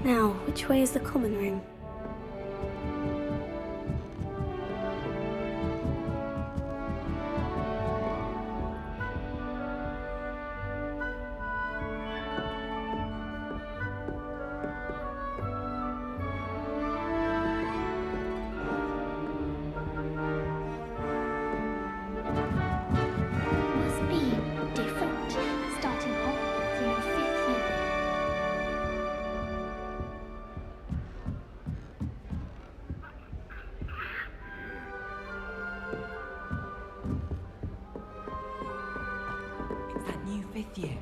Now, which way is the common room? Must be different, starting Hogwarts in your 5th year. It's that new 5th year.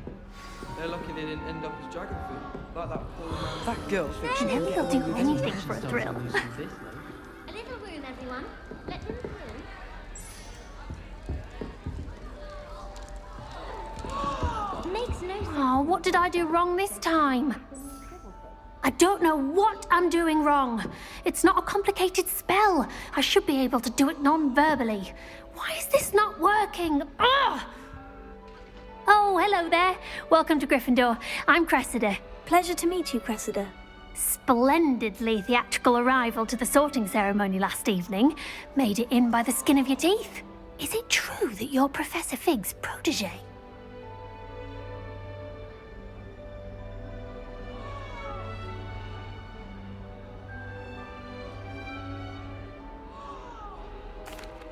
They're lucky they didn't end up as dragon food, like that poor man. That girl thinks she Then can he'll get do anything for a thrill. A little room, everyone. Let him through. Makes no sense. Oh, what did I do wrong this time? I don't know what I'm doing wrong. It's not a complicated spell. I should be able to do it non-verbally. Why is this not working? Ugh! Oh, hello there. Welcome to Gryffindor. I'm Cressida. Pleasure to meet you, Cressida. Splendidly theatrical arrival to the sorting ceremony last evening. Made it in by the skin of your teeth. Is it true that you're Professor Fig's protege?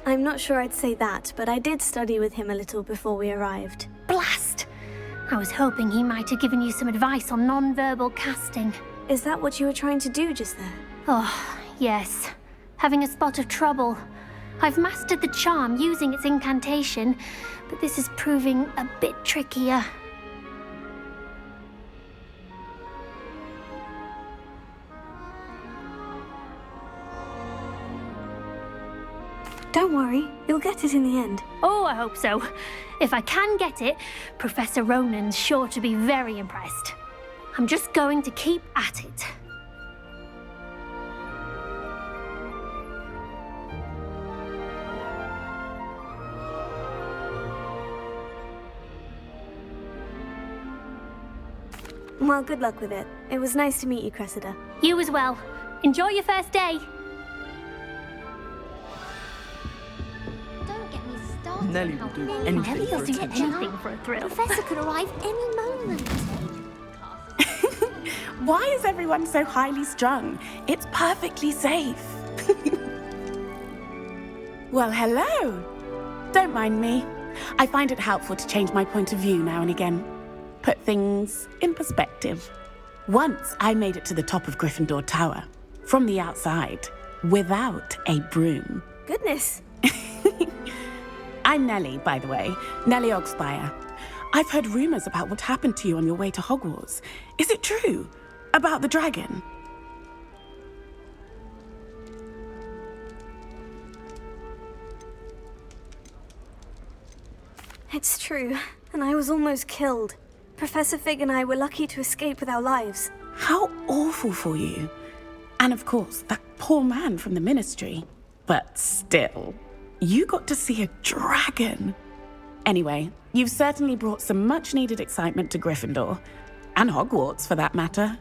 I'm not sure I'd say that, but I did study with him a little before we arrived. Blast! I was hoping he might have given you some advice on non-verbal casting. Is that what you were trying to do just there? Oh, yes. Having a spot of trouble. I've mastered the charm using its incantation, but this is proving a bit trickier. Don't worry, you'll get it in the end. Oh, I hope so. If I can get it, Professor Ronan's sure to be very impressed. I'm just going to keep at it. Well, good luck with it. It was nice to meet you, Cressida. You as well. Enjoy your first day. Don't get me started. Nelly will do anything Nelly for will do attention. anything for a thrill. Professor could arrive any moment. Why is everyone so highly strung? It's perfectly safe. Well, hello. Don't mind me. I find it helpful to change my point of view now and again. Put things in perspective. Once I made it to the top of Gryffindor Tower, from the outside, without a broom. Goodness. I'm Nellie, by the way. Nellie Ogspire. I've heard rumors about what happened to you on your way to Hogwarts. Is it true? About the dragon? It's true, and I was almost killed. Professor Fig and I were lucky to escape with our lives. How awful for you. And of course, that poor man from the Ministry. But still, you got to see a dragon. Anyway, you've certainly brought some much-needed excitement to Gryffindor. And Hogwarts, for that matter.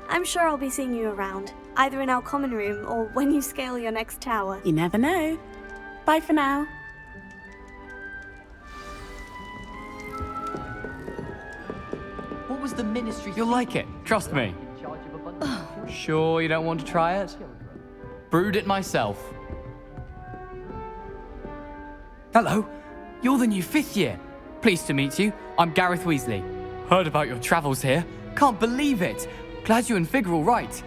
I'm sure I'll be seeing you around, either in our common room or when you scale your next tower. You never know. Bye for now. What was the Ministry? You'll like it, trust me. Sure you don't want to try it? Brewed it myself. Hello, you're the new 5th year. Pleased to meet you. I'm Gareth Weasley. Heard about your travels here. Can't believe it. Glad you and Fig are all right.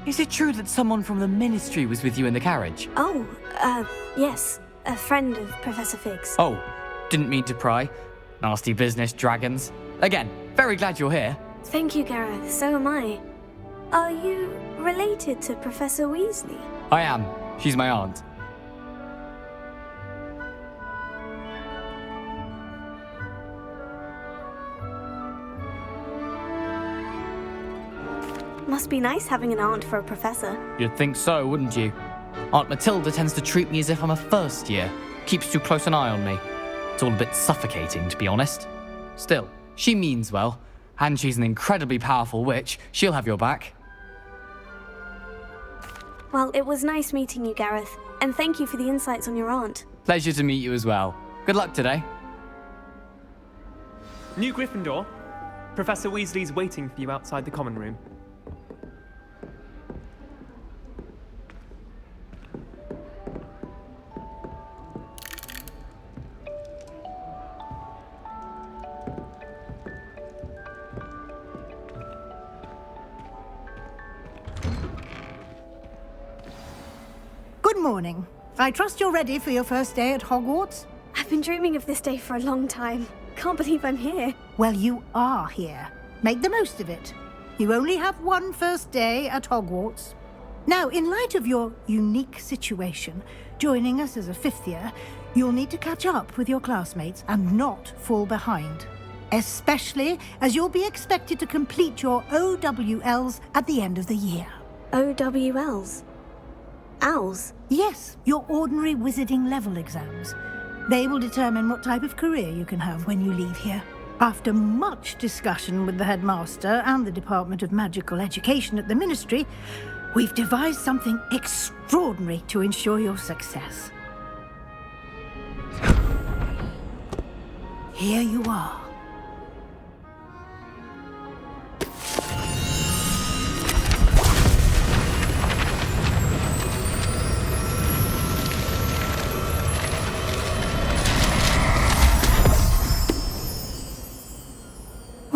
Is it true that someone from the Ministry was with you in the carriage? Oh, yes. A friend of Professor Fig's. Oh, didn't mean to pry. Nasty business, dragons. Again, very glad you're here. Thank you, Gareth. So am I. Are you related to Professor Weasley? I am. She's my aunt. Must be nice having an aunt for a professor. You'd think so, wouldn't you? Aunt Matilda tends to treat me as if I'm a first year, keeps too close an eye on me. It's all a bit suffocating, to be honest. Still, she means well, and she's an incredibly powerful witch. She'll have your back. Well, it was nice meeting you, Gareth, and thank you for the insights on your aunt. Pleasure to meet you as well. Good luck today. New Gryffindor. Professor Weasley's waiting for you outside the common room. Good morning. I trust you're ready for your first day at Hogwarts? I've been dreaming of this day for a long time. Can't believe I'm here. Well, you are here. Make the most of it. You only have one first day at Hogwarts. Now, in light of your unique situation, joining us as a fifth year, you'll need to catch up with your classmates and not fall behind. Especially as you'll be expected to complete your OWLs at the end of the year. OWLs? Owls? Yes, your ordinary wizarding level exams. They will determine what type of career you can have when you leave here. After much discussion with the headmaster and the Department of Magical Education at the Ministry, we've devised something extraordinary to ensure your success. Here you are.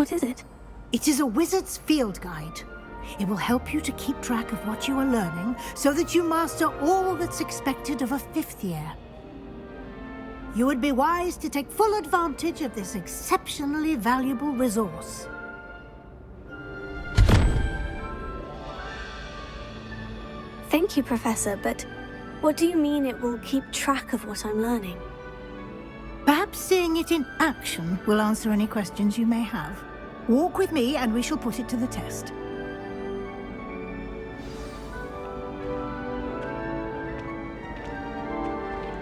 What is it? It is a wizard's field guide. It will help you to keep track of what you are learning so that you master all that's expected of a fifth year. You would be wise to take full advantage of this exceptionally valuable resource. Thank you, Professor, but what do you mean it will keep track of what I'm learning? Perhaps seeing it in action will answer any questions you may have. Walk with me and we shall put it to the test.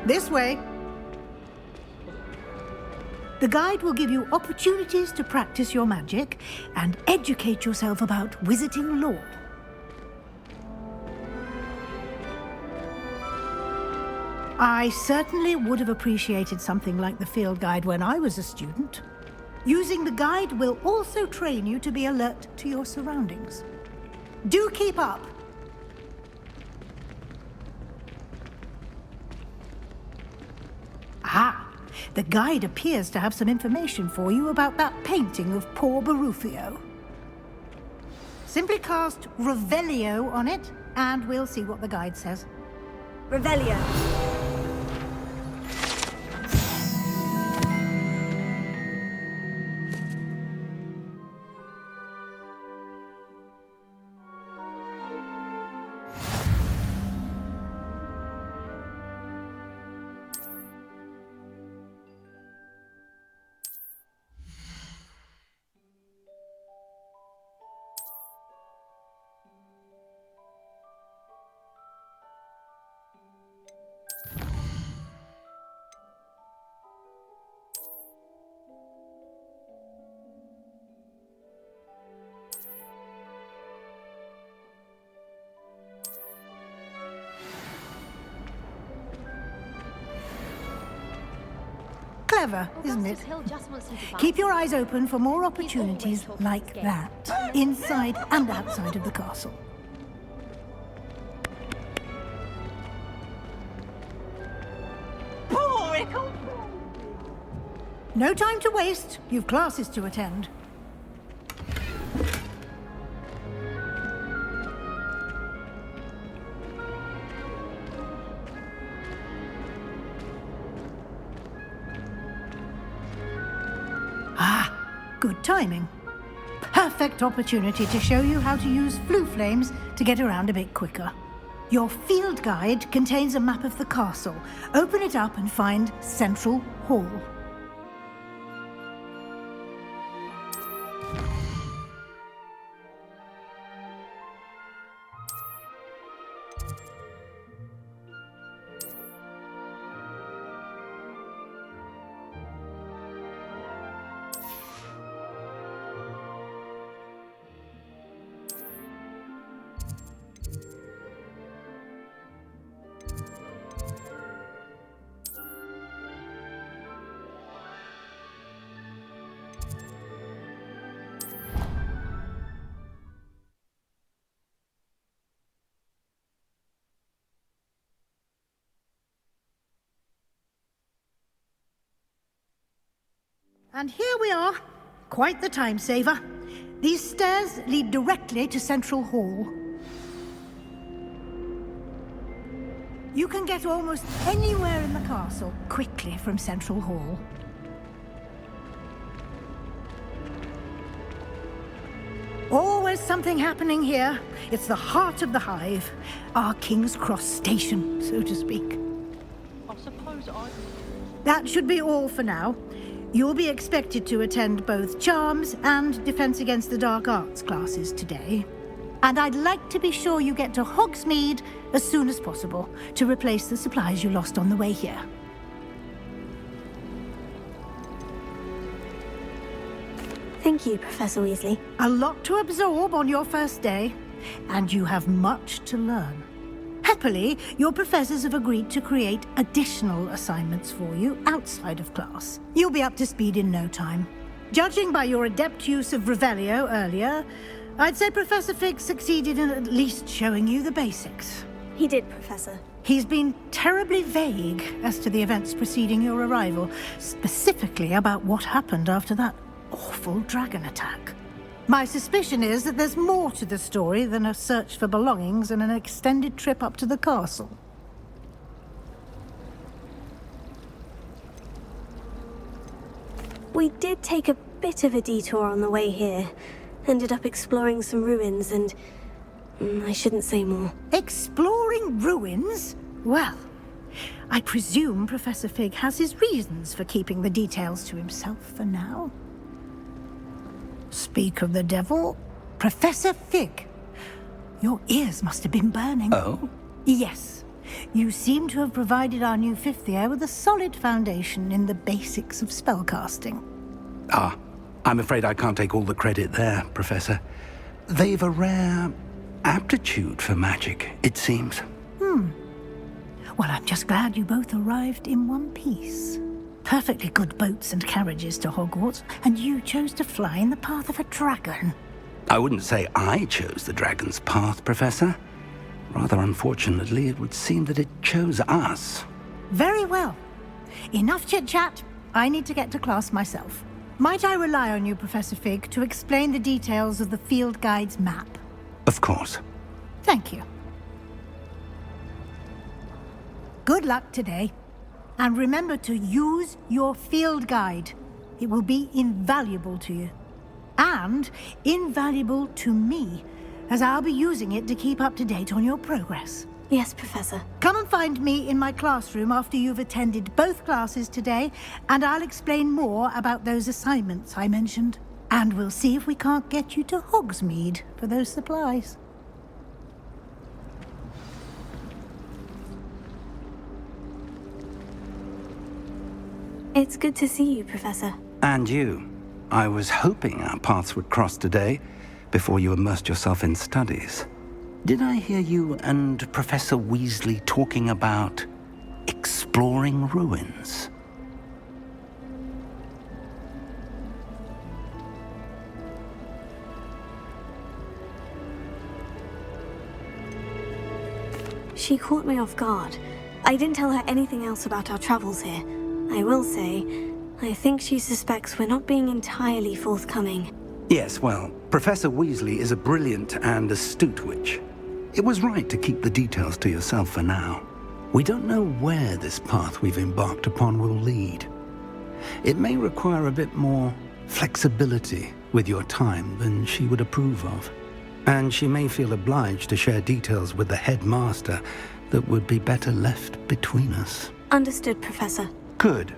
This way. The guide will give you opportunities to practice your magic and educate yourself about wizarding lore. I certainly would have appreciated something like the field guide when I was a student. Using the guide will also train you to be alert to your surroundings. Do keep up. Ah, the guide appears to have some information for you about that painting of poor Barufio. Simply cast Revelio on it, and we'll see what the guide says. Revelio. Clever, isn't it? Keep your eyes open for more opportunities like that, inside and outside of the castle. No time to waste. You've classes to attend. Good timing. Perfect opportunity to show you how to use flue flames to get around a bit quicker. Your field guide contains a map of the castle. Open it up and find Central Hall. And here we are. Quite the time saver. These stairs lead directly to Central Hall. You can get almost anywhere in the castle quickly from Central Hall. Always something happening here. It's the heart of the hive. Our King's Cross station, so to speak. That should be all for now. You'll be expected to attend both Charms and Defense Against the Dark Arts classes today. And I'd like to be sure you get to Hogsmade as soon as possible to replace the supplies you lost on the way here. Thank you, Professor Weasley. A lot to absorb on your first day, and you have much to learn. Happily, your professors have agreed to create additional assignments for you outside of class. You'll be up to speed in no time. Judging by your adept use of Revelio earlier, I'd say Professor Fig succeeded in at least showing you the basics. He did, Professor. He's been terribly vague as to the events preceding your arrival, specifically about what happened after that awful dragon attack. My suspicion is that there's more to the story than a search for belongings and an extended trip up to the castle. We did take a bit of a detour on the way here. Ended up exploring some ruins and... I shouldn't say more. Exploring ruins? Well, I presume Professor Fig has his reasons for keeping the details to himself for now. Speak of the devil, Professor Fig. Your ears must have been burning. Oh? Yes. You seem to have provided our new fifth year with a solid foundation in the basics of spellcasting. Ah, I'm afraid I can't take all the credit there, Professor. They've a rare aptitude for magic, it seems. Well, I'm just glad you both arrived in one piece. Perfectly good boats and carriages to Hogwarts, and you chose to fly in the path of a dragon. I wouldn't say I chose the dragon's path, Professor. Rather unfortunately, it would seem that it chose us. Very well. Enough chit-chat. I need to get to class myself. Might I rely on you, Professor Fig, to explain the details of the field guide's map? Of course. Thank you. Good luck today. And remember to use your field guide. It will be invaluable to you. And invaluable to me, as I'll be using it to keep up to date on your progress. Yes, Professor. Come and find me in my classroom after you've attended both classes today, and I'll explain more about those assignments I mentioned. And we'll see if we can't get you to Hogsmeade for those supplies. It's good to see you, Professor. And you. I was hoping our paths would cross today, before you immersed yourself in studies. Did I hear you and Professor Weasley talking about exploring ruins? She caught me off guard. I didn't tell her anything else about our travels here. I will say, I think she suspects we're not being entirely forthcoming. Yes, well, Professor Weasley is a brilliant and astute witch. It was right to keep the details to yourself for now. We don't know where this path we've embarked upon will lead. It may require a bit more flexibility with your time than she would approve of. And she may feel obliged to share details with the headmaster that would be better left between us. Understood, Professor. Good.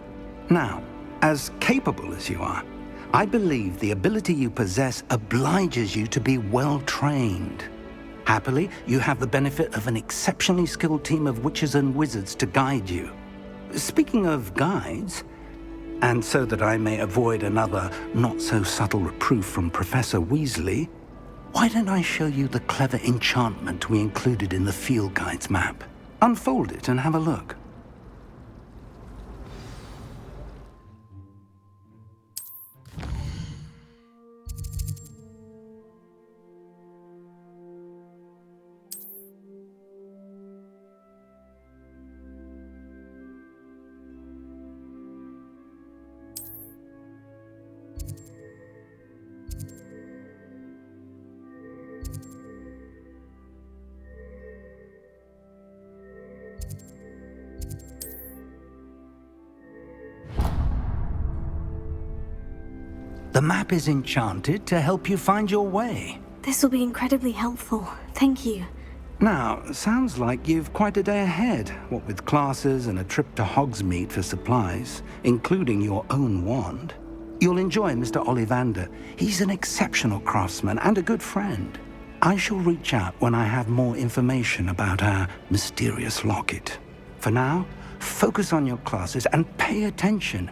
Now, as capable as you are, I believe the ability you possess obliges you to be well-trained. Happily, you have the benefit of an exceptionally skilled team of witches and wizards to guide you. Speaking of guides, and so that I may avoid another not-so-subtle reproof from Professor Weasley, why don't I show you the clever enchantment we included in the field guide's map? Unfold it and have a look. The map is enchanted to help you find your way. This will be incredibly helpful. Thank you. Now, sounds like you've quite a day ahead, what with classes and a trip to Hogsmade for supplies, including your own wand. You'll enjoy Mr. Ollivander. He's an exceptional craftsman and a good friend. I shall reach out when I have more information about our mysterious locket. For now, focus on your classes and pay attention.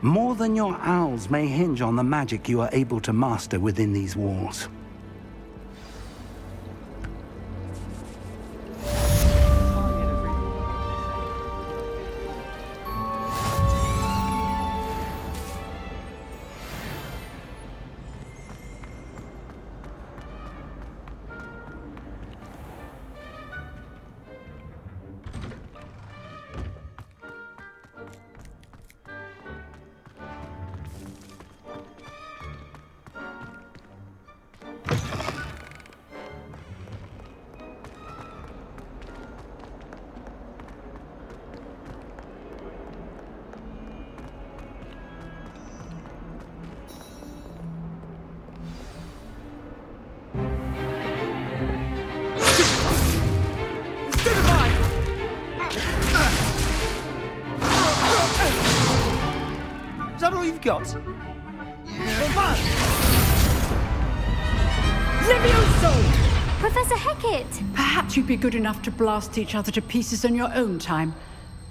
More than your owls may hinge on the magic you are able to master within these walls. Is that all you've got? Levioso! Professor Hecat! Perhaps you'd be good enough to blast each other to pieces in your own time.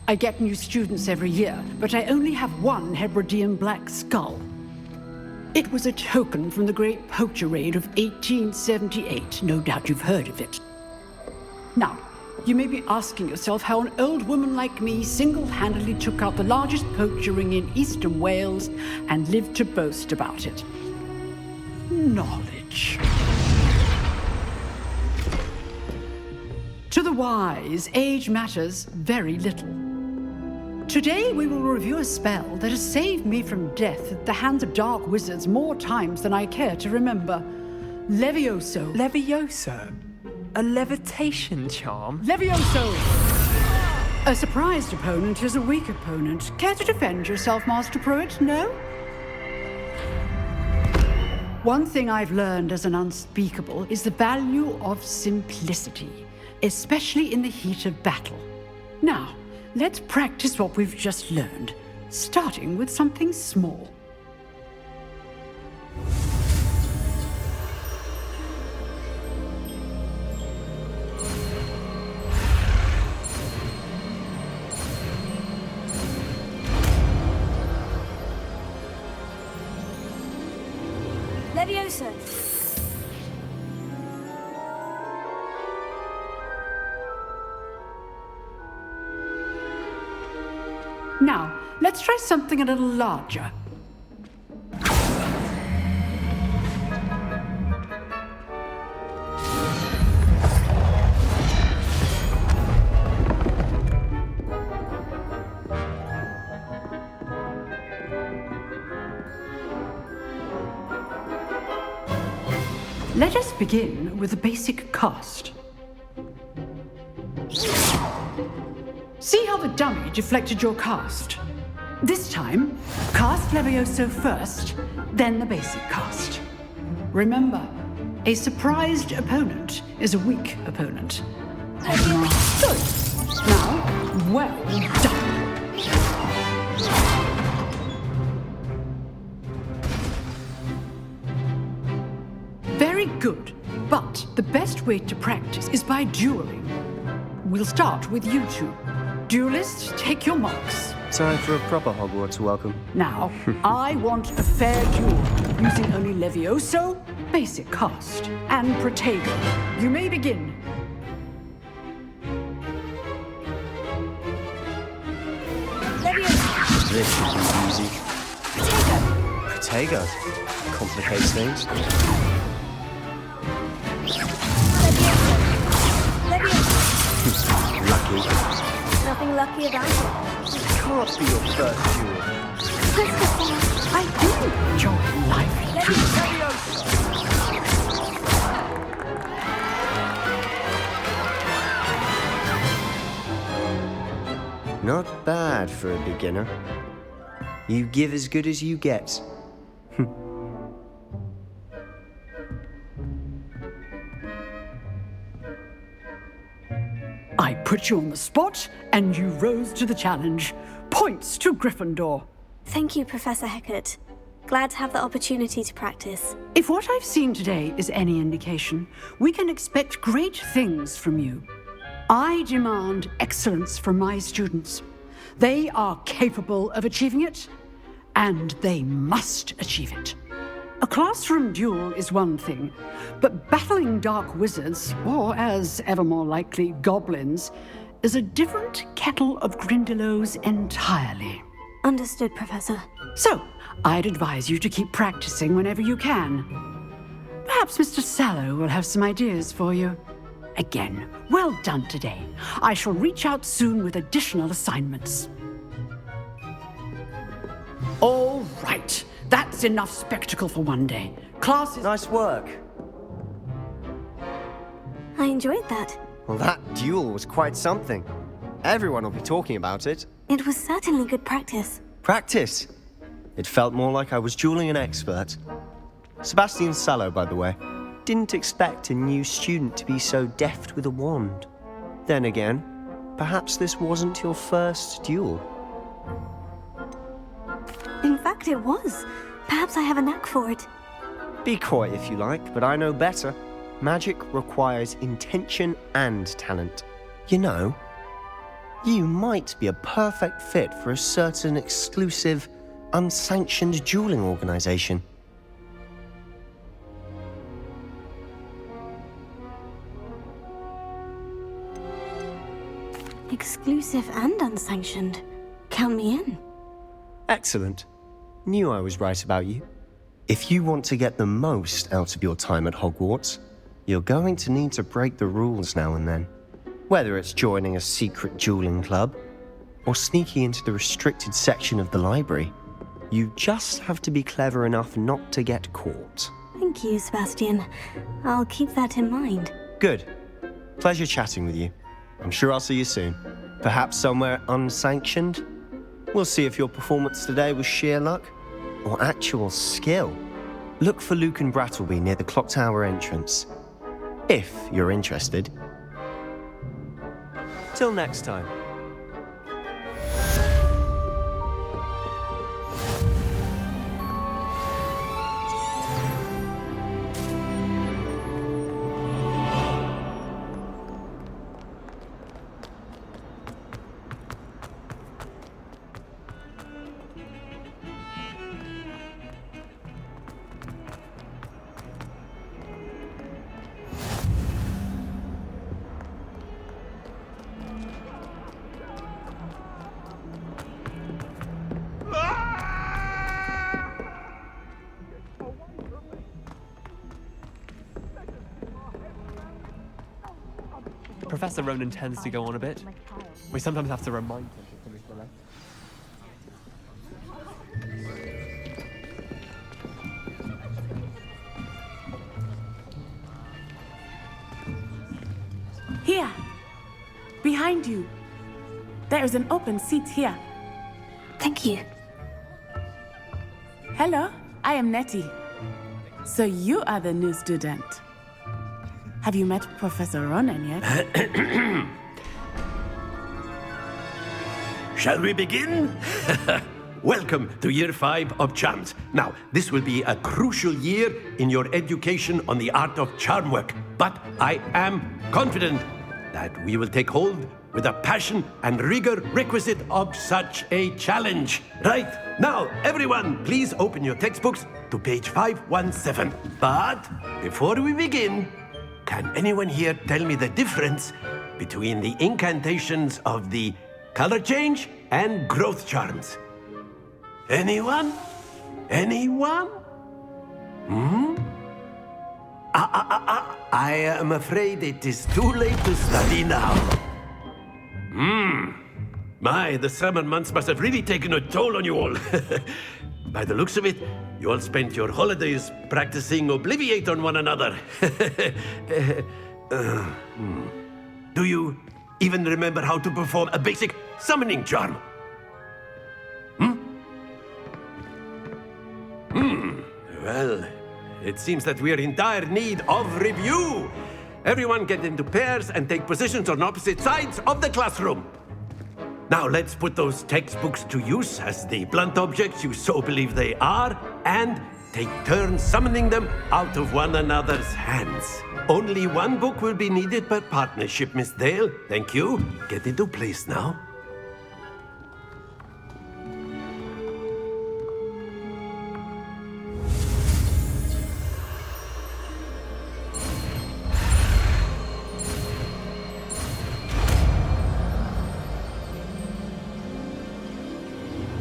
I get new students every year, but I only have one Hebridean black skull. It was a token from the Great Poacher Raid of 1878. No doubt you've heard of it. Now, you may be asking yourself how an old woman like me single-handedly took out the largest poacher ring in eastern Wales and lived to boast about it. Knowledge. To the wise, age matters very little. Today we will review a spell that has saved me from death at the hands of dark wizards more times than I care to remember. Levioso. Levioso? A levitation charm? Levioso! A surprised opponent is a weak opponent. Care to defend yourself, Master Pruitt? No? One thing I've learned as an unspeakable is the value of simplicity, especially in the heat of battle. Now, let's practice what we've just learned, starting with something small. Levioso! Now, let's try something a little larger. Let us begin with a basic cast. See how the dummy deflected your cast? This time, cast Levioso first, then the basic cast. Remember, a surprised opponent is a weak opponent. Good. Now, well done. Very good, but the best way to practice is by dueling. We'll start with you two. Duelists, take your marks. Time for a proper Hogwarts welcome. Now, I want a fair duel, using only Levioso, basic cast, and Protagonist. You may begin. Levioso! This should be easy. Protego! Protego? Complicates things. Levioso! Lucky. Nothing lucky about it. It can't be your first duel. Christopher, I do enjoy life. Not bad for a beginner. You give as good as you get. I put you on the spot, and you rose to the challenge. Points to Gryffindor. Thank you, Professor Hecat. Glad to have the opportunity to practice. If what I've seen today is any indication, we can expect great things from you. I demand excellence from my students. They are capable of achieving it, and they must achieve it. A classroom duel is one thing, but battling dark wizards, or as ever more likely, goblins, is a different kettle of Grindylows entirely. Understood, Professor. So, I'd advise you to keep practicing whenever you can. Perhaps Mr. Sallow will have some ideas for you. Again, well done today. I shall reach out soon with additional assignments. All right. That's enough spectacle for one day. Class is... Nice work. I enjoyed that. Well, that duel was quite something. Everyone will be talking about it. It was certainly good practice. Practice? It felt more like I was dueling an expert. Sebastian Sallow, by the way. Didn't expect a new student to be so deft with a wand. Then again, perhaps this wasn't your first duel. In fact, it was. Perhaps I have a knack for it. Be coy if you like, but I know better. Magic requires intention and talent. You know, you might be a perfect fit for a certain exclusive, unsanctioned dueling organization. Exclusive and unsanctioned. Count me in. Excellent. Knew I was right about you. If you want to get the most out of your time at Hogwarts, you're going to need to break the rules now and then. Whether it's joining a secret dueling club, or sneaking into the restricted section of the library, you just have to be clever enough not to get caught. Thank you, Sebastian. I'll keep that in mind. Good. Pleasure chatting with you. I'm sure I'll see you soon. Perhaps somewhere unsanctioned? We'll see if your performance today was sheer luck or actual skill. Look for Luke and Brattleby near the clock tower entrance, if you're interested. Till next time. Professor Ronan tends to go on a bit. We sometimes have to remind him to finish the lesson. Here. Behind you. There is an open seat here. Thank you. Hello, I am Nettie. So you are the new student. Have you met Professor Ronan yet? Shall we begin? Welcome to Year 5 of Charms. Now, this will be a crucial year in your education on the art of charm work, but I am confident that we will take hold with the passion and rigor requisite of such a challenge. Right, now, everyone, please open your textbooks to page 517. But before we begin, can anyone here tell me the difference between the incantations of the color change and growth charms? Anyone? Anyone? I am afraid it is too late to study now. My, the summer months must have really taken a toll on you all. By the looks of it, you all spent your holidays practicing Obliviate on one another. Do you even remember how to perform a basic summoning charm? Well, it seems that we are in dire need of review. everyone get into pairs and take positions on opposite sides of the classroom. Now let's put those textbooks to use as the blunt objects you so believe they are, and take turns summoning them out of one another's hands. Only one book will be needed per partnership, Miss Dale. Thank you. Get into place now.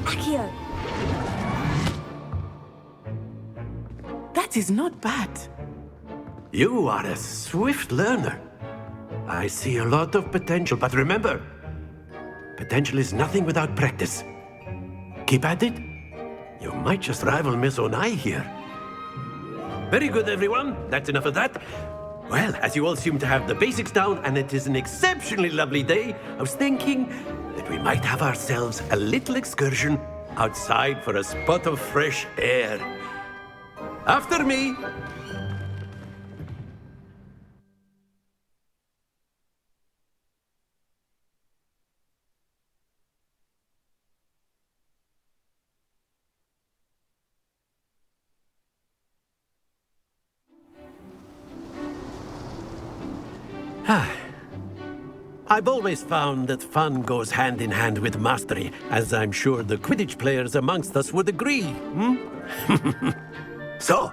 Accio! That is not bad. You are a swift learner. I see a lot of potential, but remember, potential is nothing without practice. Keep at it. You might just rival Miss Onai here. Very good, everyone. That's enough of that. Well, as you all seem to have the basics down, and it is an exceptionally lovely day, I was thinking that we might have ourselves a little excursion outside for a spot of fresh air. After me. I've always found that fun goes hand in hand with mastery, as I'm sure the Quidditch players amongst us would agree. So,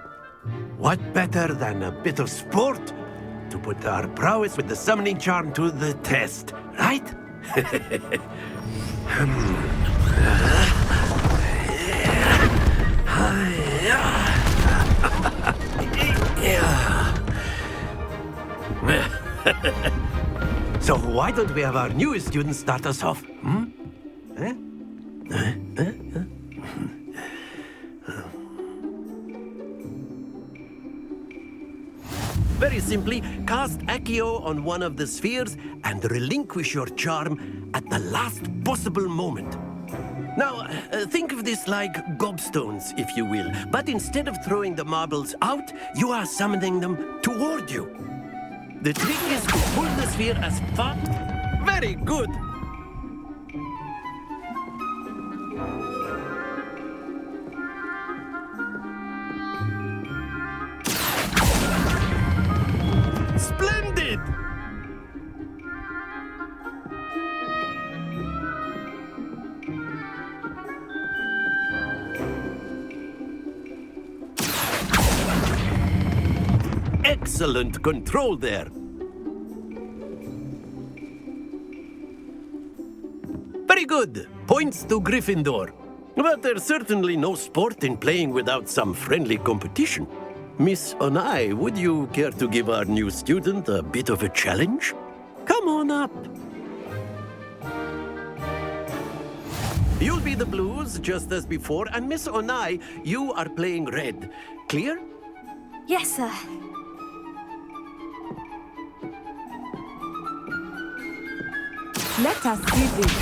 what better than a bit of sport to put our prowess with the summoning charm to the test, right? So why don't we have our newest student start us off? Very simply, cast Accio on one of the spheres and relinquish your charm at the last possible moment. Now, think of this like gobstones, if you will, but instead of throwing the marbles out, you are summoning them toward you. The trick is to pull the sphere as far... Very good! Splendid! Excellent control there. Very good. Points to Gryffindor. But there's certainly no sport in playing without some friendly competition. Miss Onai, would you care to give our new student a bit of a challenge? Come on up. You'll be the blues, just as before, and Miss Onai, you are playing red. Clear? Yes, sir. Let us do this.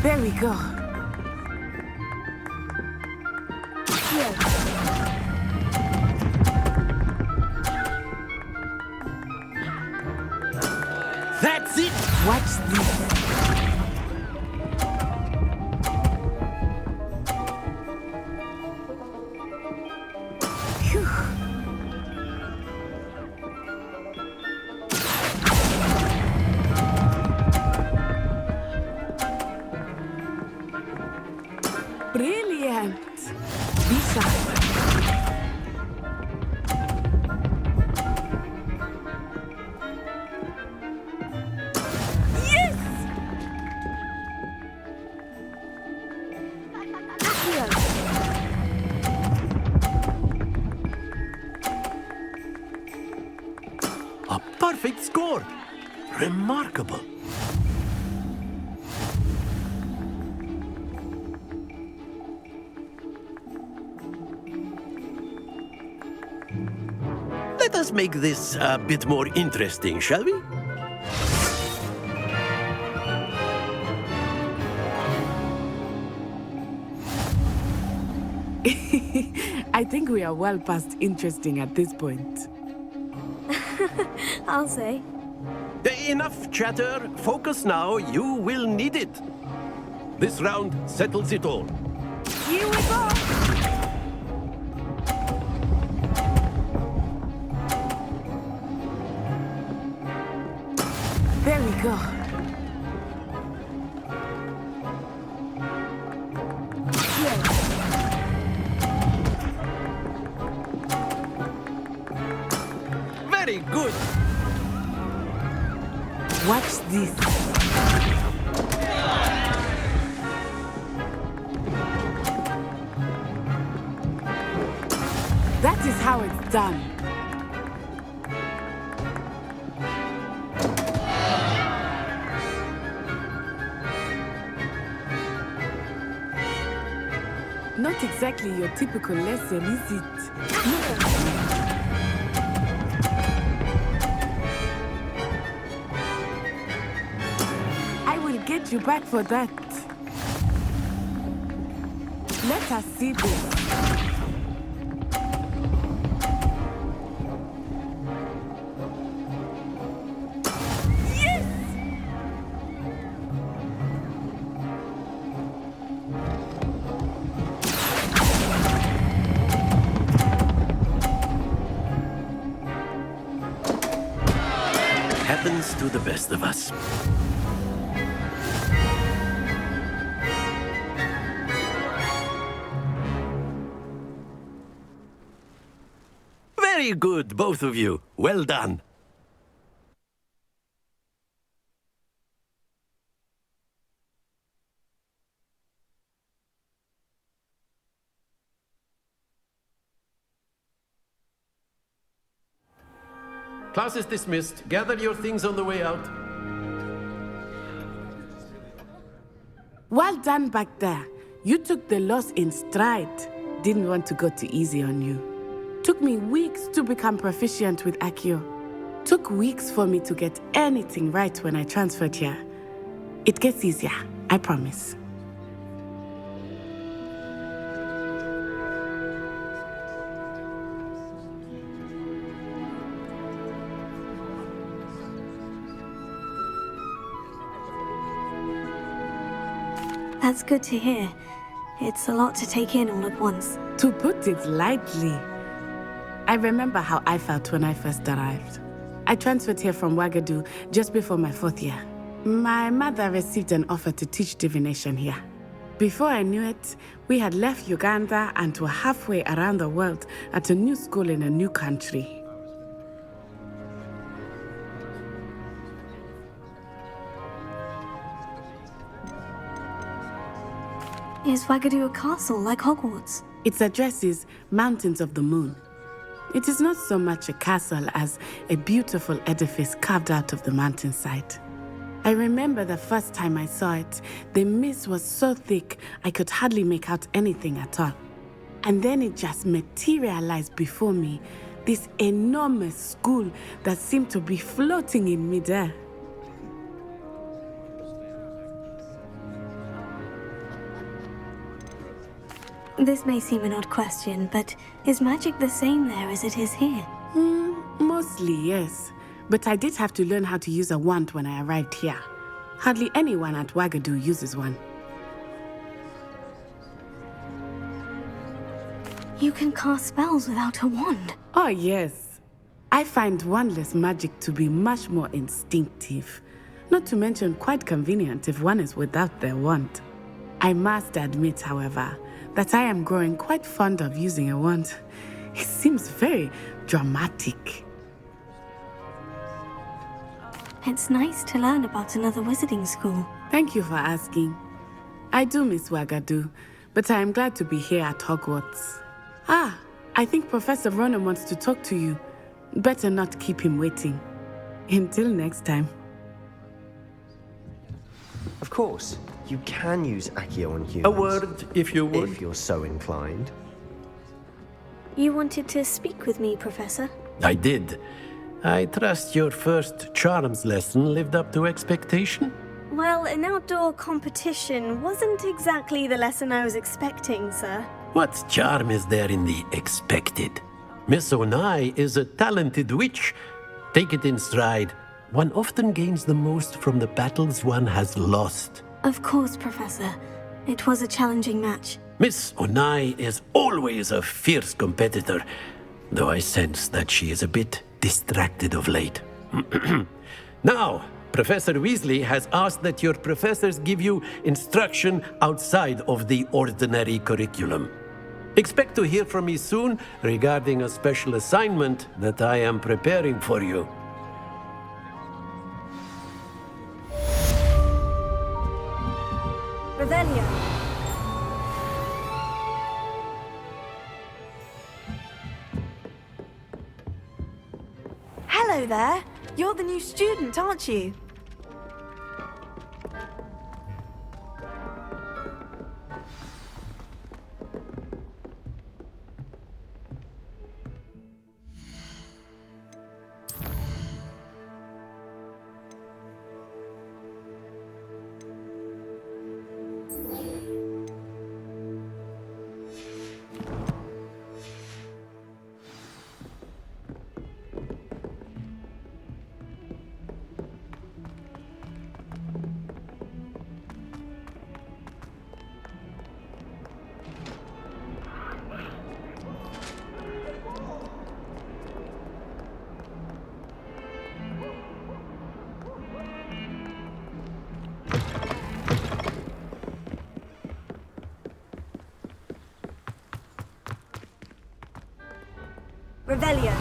There we go. Here. That's it! Watch this. Brilliant! Be sharp. Yes! A perfect score! Remarkable! Let us make this a bit more interesting, shall we? I think we are well past interesting at this point. I'll say. Enough chatter. Focus now. You will need it. This round settles it all. Here we go! There we go. Very good. Watch this. That is how it's done. Not exactly your typical lesson, is it? I will get you back for that. Let us see this. Happens to the best of us. Very good, both of you. Well done. Class is dismissed. Gather your things on the way out. Well done back there. You took the loss in stride. Didn't want to go too easy on you. Took me weeks to become proficient with Accio. Took weeks for me to get anything right when I transferred here. It gets easier, I promise. That's good to hear. It's a lot to take in all at once. To put it lightly, I remember how I felt when I first arrived. I transferred here from Ouagadougou just before my 4th year. My mother received an offer to teach divination here. Before I knew it, we had left Uganda and were halfway around the world at a new school in a new country. Is Ouagadougou a castle like Hogwarts? Its address is Mountains of the Moon. It is not so much a castle as a beautiful edifice carved out of the mountainside. I remember the first time I saw it, the mist was so thick I could hardly make out anything at all. And then it just materialized before me, this enormous school that seemed to be floating in midair. This may seem an odd question, but is magic the same there as it is here? Mostly, yes. But I did have to learn how to use a wand when I arrived here. Hardly anyone at Ouagadougou uses one. You can cast spells without a wand? Oh, yes. I find wandless magic to be much more instinctive. Not to mention quite convenient if one is without their wand. I must admit, however, that I am growing quite fond of using a wand. It seems very dramatic. It's nice to learn about another wizarding school. Thank you for asking. I do miss Ouagadougou, but I am glad to be here at Hogwarts. I think Professor Ronan wants to talk to you. Better not keep him waiting. Until next time. Of course, you can use Accio on humans. A word, if you would. If you're so inclined. You wanted to speak with me, Professor? I did. I trust your first charms lesson lived up to expectation? Well, an outdoor competition wasn't exactly the lesson I was expecting, sir. What charm is there in the expected? Miss Onai is a talented witch. Take it in stride. One often gains the most from the battles one has lost. Of course, Professor. It was a challenging match. Miss Onai is always a fierce competitor, though I sense that she is a bit distracted of late. Now, Professor Weasley has asked that your professors give you instruction outside of the ordinary curriculum. Expect to hear from me soon regarding a special assignment that I am preparing for you. Revelio. Hello there. You're the new student, aren't you? Revelio.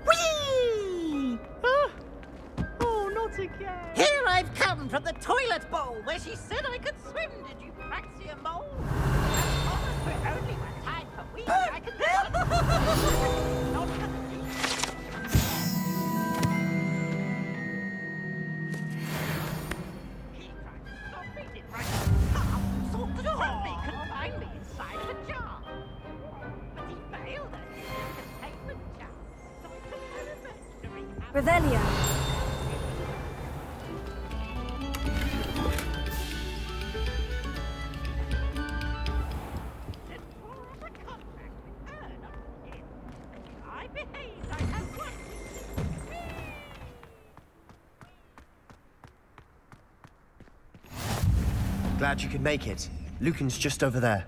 Whee! Oh, not again. Here I've come from the toilet bowl where she said I could swim. Did you fancy a mole? We're only one time per week. I can not for the Revelio. Glad you could make it. Lucan's just over there.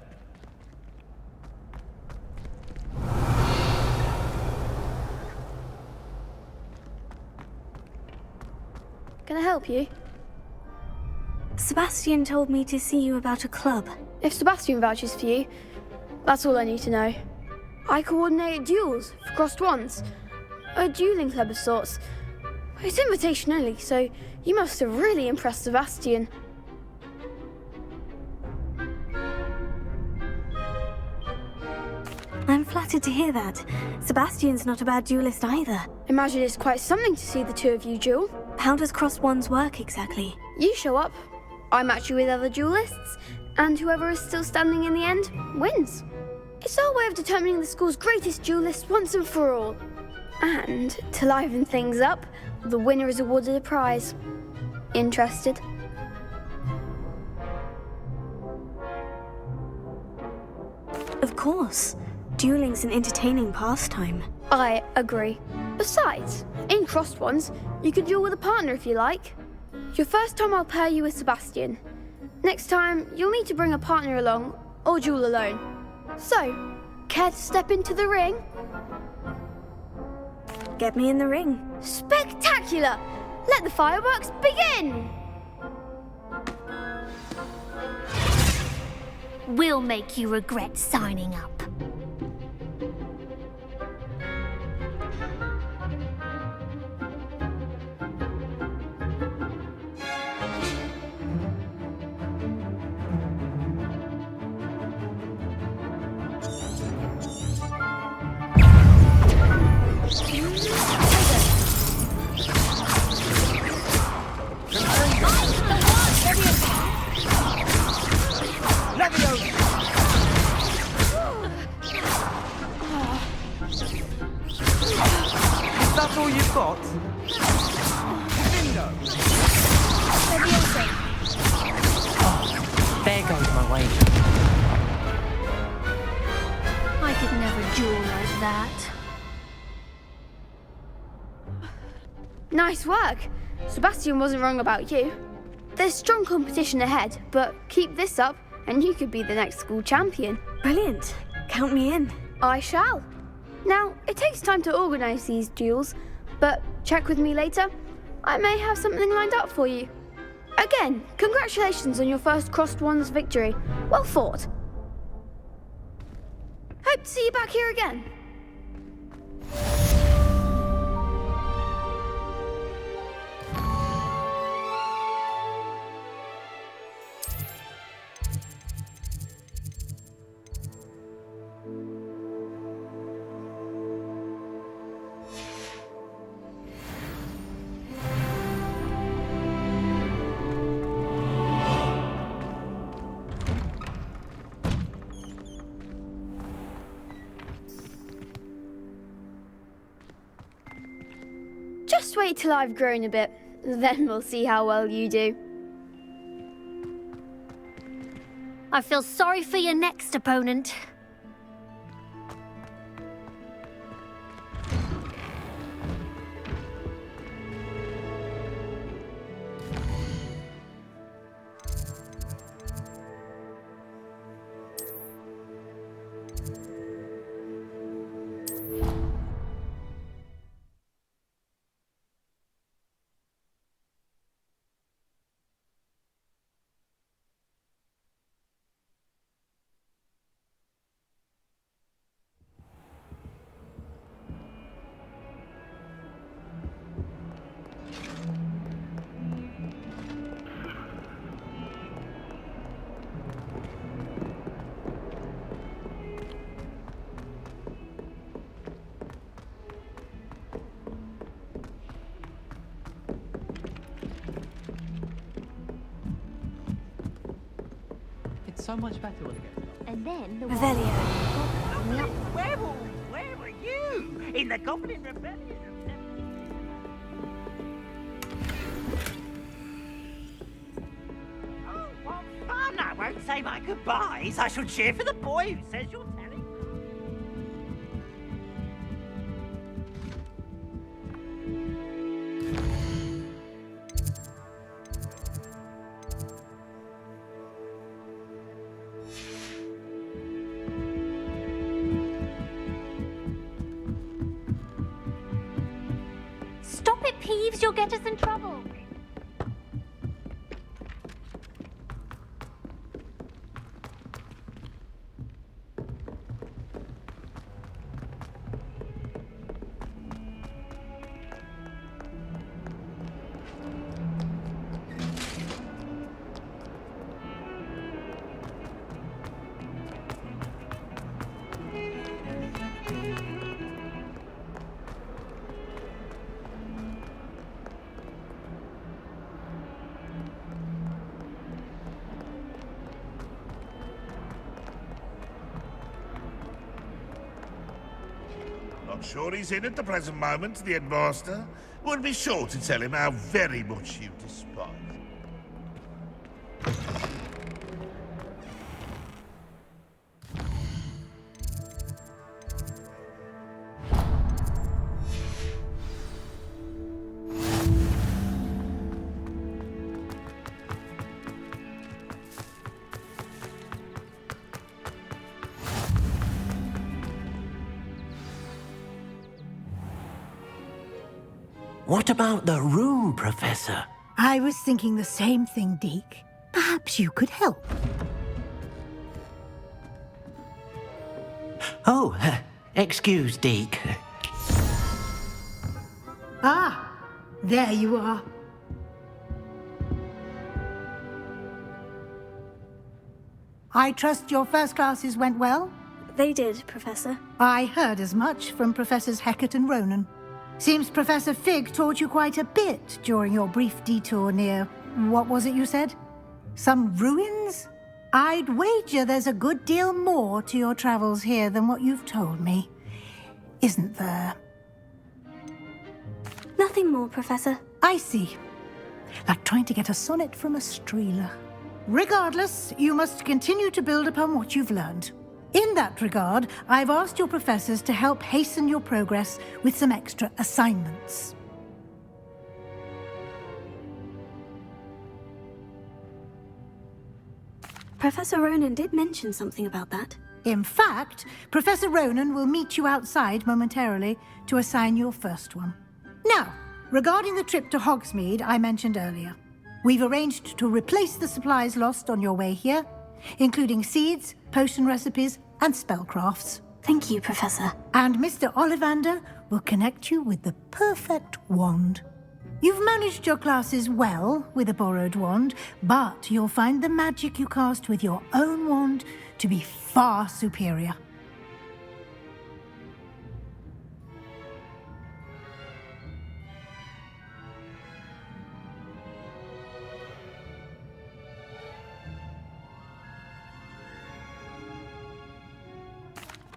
Can I help you? Sebastian told me to see you about a club. If Sebastian vouches for you, that's all I need to know. I coordinate duels for crossed wands. A dueling club of sorts. It's invitation only, so you must have really impressed Sebastian. I'm flattered to hear that. Sebastian's not a bad duelist either. Imagine it's quite something to see the two of you duel. How does crossed wands work exactly? You show up, I match you with other duelists, and whoever is still standing in the end wins. It's our way of determining the school's greatest duelist once and for all. And to liven things up, the winner is awarded a prize. Interested? Of course. Dueling's an entertaining pastime. I agree. Besides, in crossed ones, you can duel with a partner if you like. Your first time I'll pair you with Sebastian. Next time, you'll need to bring a partner along, or duel alone. So, care to step into the ring? Get me in the ring. Spectacular! Let the fireworks begin! We'll make you regret signing up. That's all you've got? There goes my wager. I could never duel like that. Nice work. Sebastian wasn't wrong about you. There's strong competition ahead, but keep this up and you could be the next school champion. Brilliant. Count me in. I shall. Now, it takes time to organise these duels, but check with me later. I may have something lined up for you. Again, congratulations on your first Crossed Wands victory. Well fought. Hope to see you back here again. Just wait till I've grown a bit, then we'll see how well you do. I feel sorry for your next opponent. It's so much better when it gets dark. And then the Revelio. Where were you? In the Goblin Rebellion of 17... Oh, what fun! I won't say my goodbyes. I shall cheer for the boy who says you're telling. Stop it, Peeves! You'll get us in trouble. Not sure he's in at the present moment, the headmaster. Would be sure to tell him how very much you despise him. What about the room, Professor? I was thinking the same thing, Deke. Perhaps you could help. Oh, excuse, Deke. Ah, there you are. I trust your first classes went well? They did, Professor. I heard as much from Professors Hecat and Ronan. Seems Professor Fig taught you quite a bit during your brief detour near... what was it you said? Some ruins? I'd wager there's a good deal more to your travels here than what you've told me. Isn't there? Nothing more, Professor. I see. Like trying to get a sonnet from a streeler. Regardless, you must continue to build upon what you've learned. In that regard, I've asked your professors to help hasten your progress with some extra assignments. Professor Ronan did mention something about that. In fact, Professor Ronan will meet you outside momentarily to assign your first one. Now, regarding the trip to Hogsmade I mentioned earlier, we've arranged to replace the supplies lost on your way here, including seeds, potion recipes, and spellcrafts. Thank you, Professor. And Mr. Ollivander will connect you with the perfect wand. You've managed your classes well with a borrowed wand, but you'll find the magic you cast with your own wand to be far superior.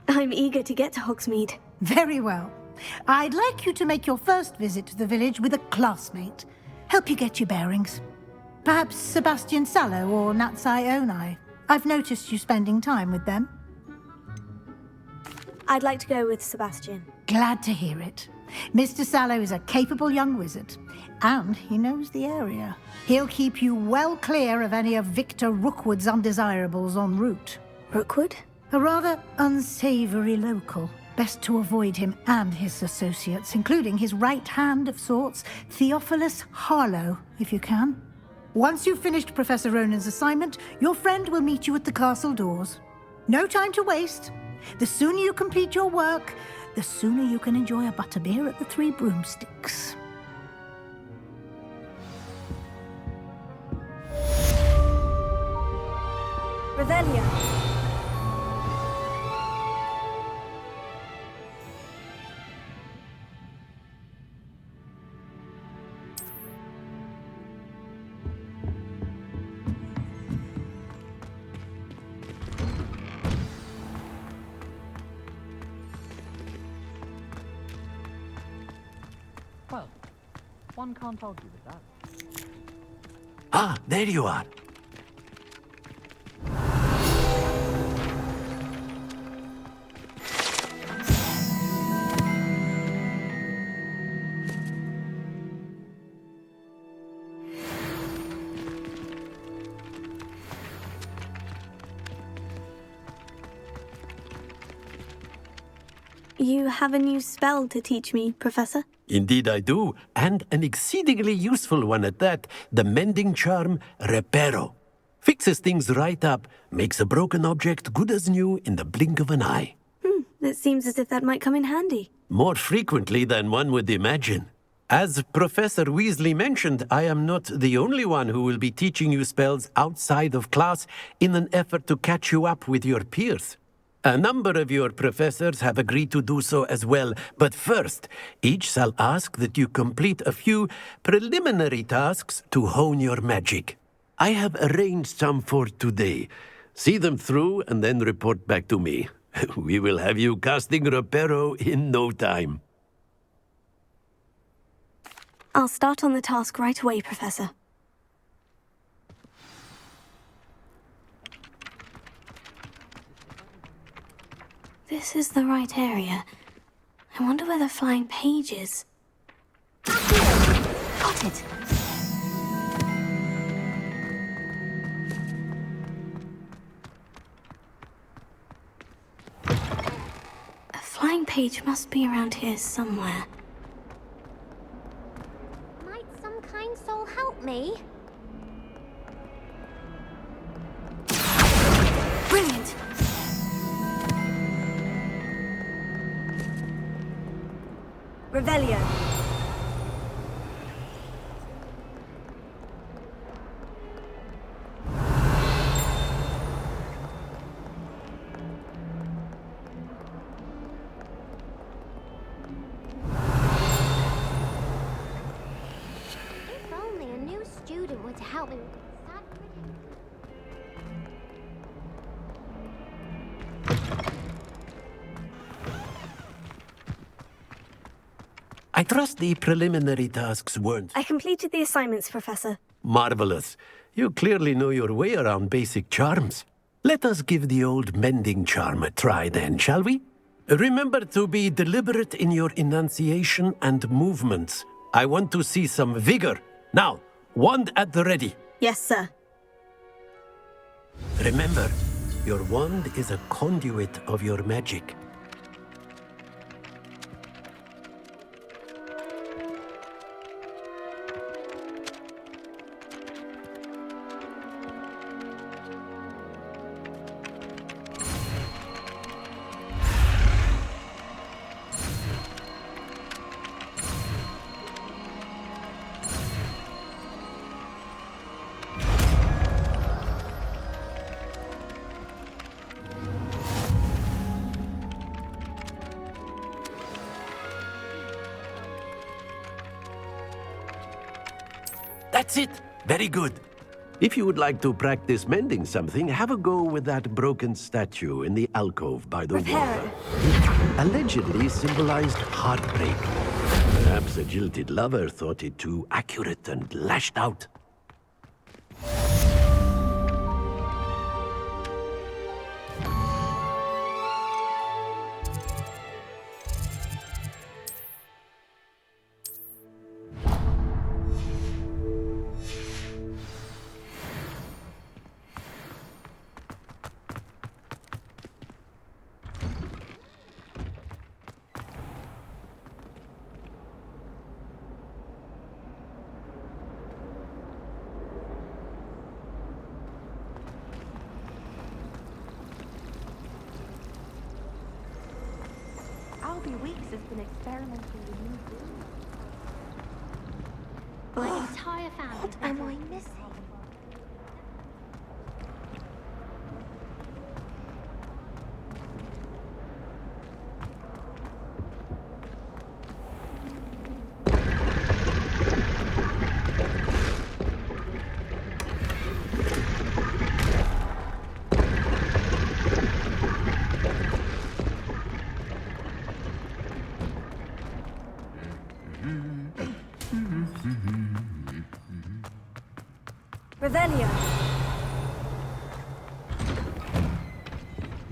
I'm eager to get to Hogsmeade. Very well. I'd like you to make your first visit to the village with a classmate. Help you get your bearings. Perhaps Sebastian Sallow or Natsai Onai. I've noticed you spending time with them. I'd like to go with Sebastian. Glad to hear it. Mr. Sallow is a capable young wizard, and he knows the area. He'll keep you well clear of any of Victor Rookwood's undesirables en route. Rookwood? A rather unsavory local. Best to avoid him and his associates, including his right hand of sorts, Theophilus Harlow, if you can. Once you've finished Professor Ronan's assignment, your friend will meet you at the castle doors. No time to waste. The sooner you complete your work, the sooner you can enjoy a butterbeer at the Three Broomsticks. Revelio. Well, one can't argue with that. Ah, there you are. You have a new spell to teach me, Professor? Indeed I do, and an exceedingly useful one at that, the mending charm Reparo. Fixes things right up, makes a broken object good as new in the blink of an eye. It seems as if that might come in handy. More frequently than one would imagine. As Professor Weasley mentioned, I am not the only one who will be teaching you spells outside of class in an effort to catch you up with your peers. A number of your professors have agreed to do so as well, but first, each shall ask that you complete a few preliminary tasks to hone your magic. I have arranged some for today. See them through and then report back to me. We will have you casting Reparo in no time. I'll start on the task right away, Professor. This is the right area. I wonder where the flying page is. Got it! A flying page must be around here somewhere. Might some kind soul help me? Brilliant! Revelio. If only a new student were to help me with this. I trust the preliminary tasks weren't I completed the assignments, Professor. marvelous. You clearly know your way around basic charms. Let us give the old mending charm a try then, shall we? Remember to be deliberate in your enunciation and movements. I want to see some vigor. Now, wand at the ready. Yes, sir. Remember, your wand is a conduit of your magic. That's it. Very good. If you would like to practice mending something, have a go with that broken statue in the alcove by the water. It allegedly symbolized heartbreak. Perhaps a jilted lover thought it too accurate and lashed out. Albie Weeks has been experimenting with new foods. My entire family. What am I missing? Revelio.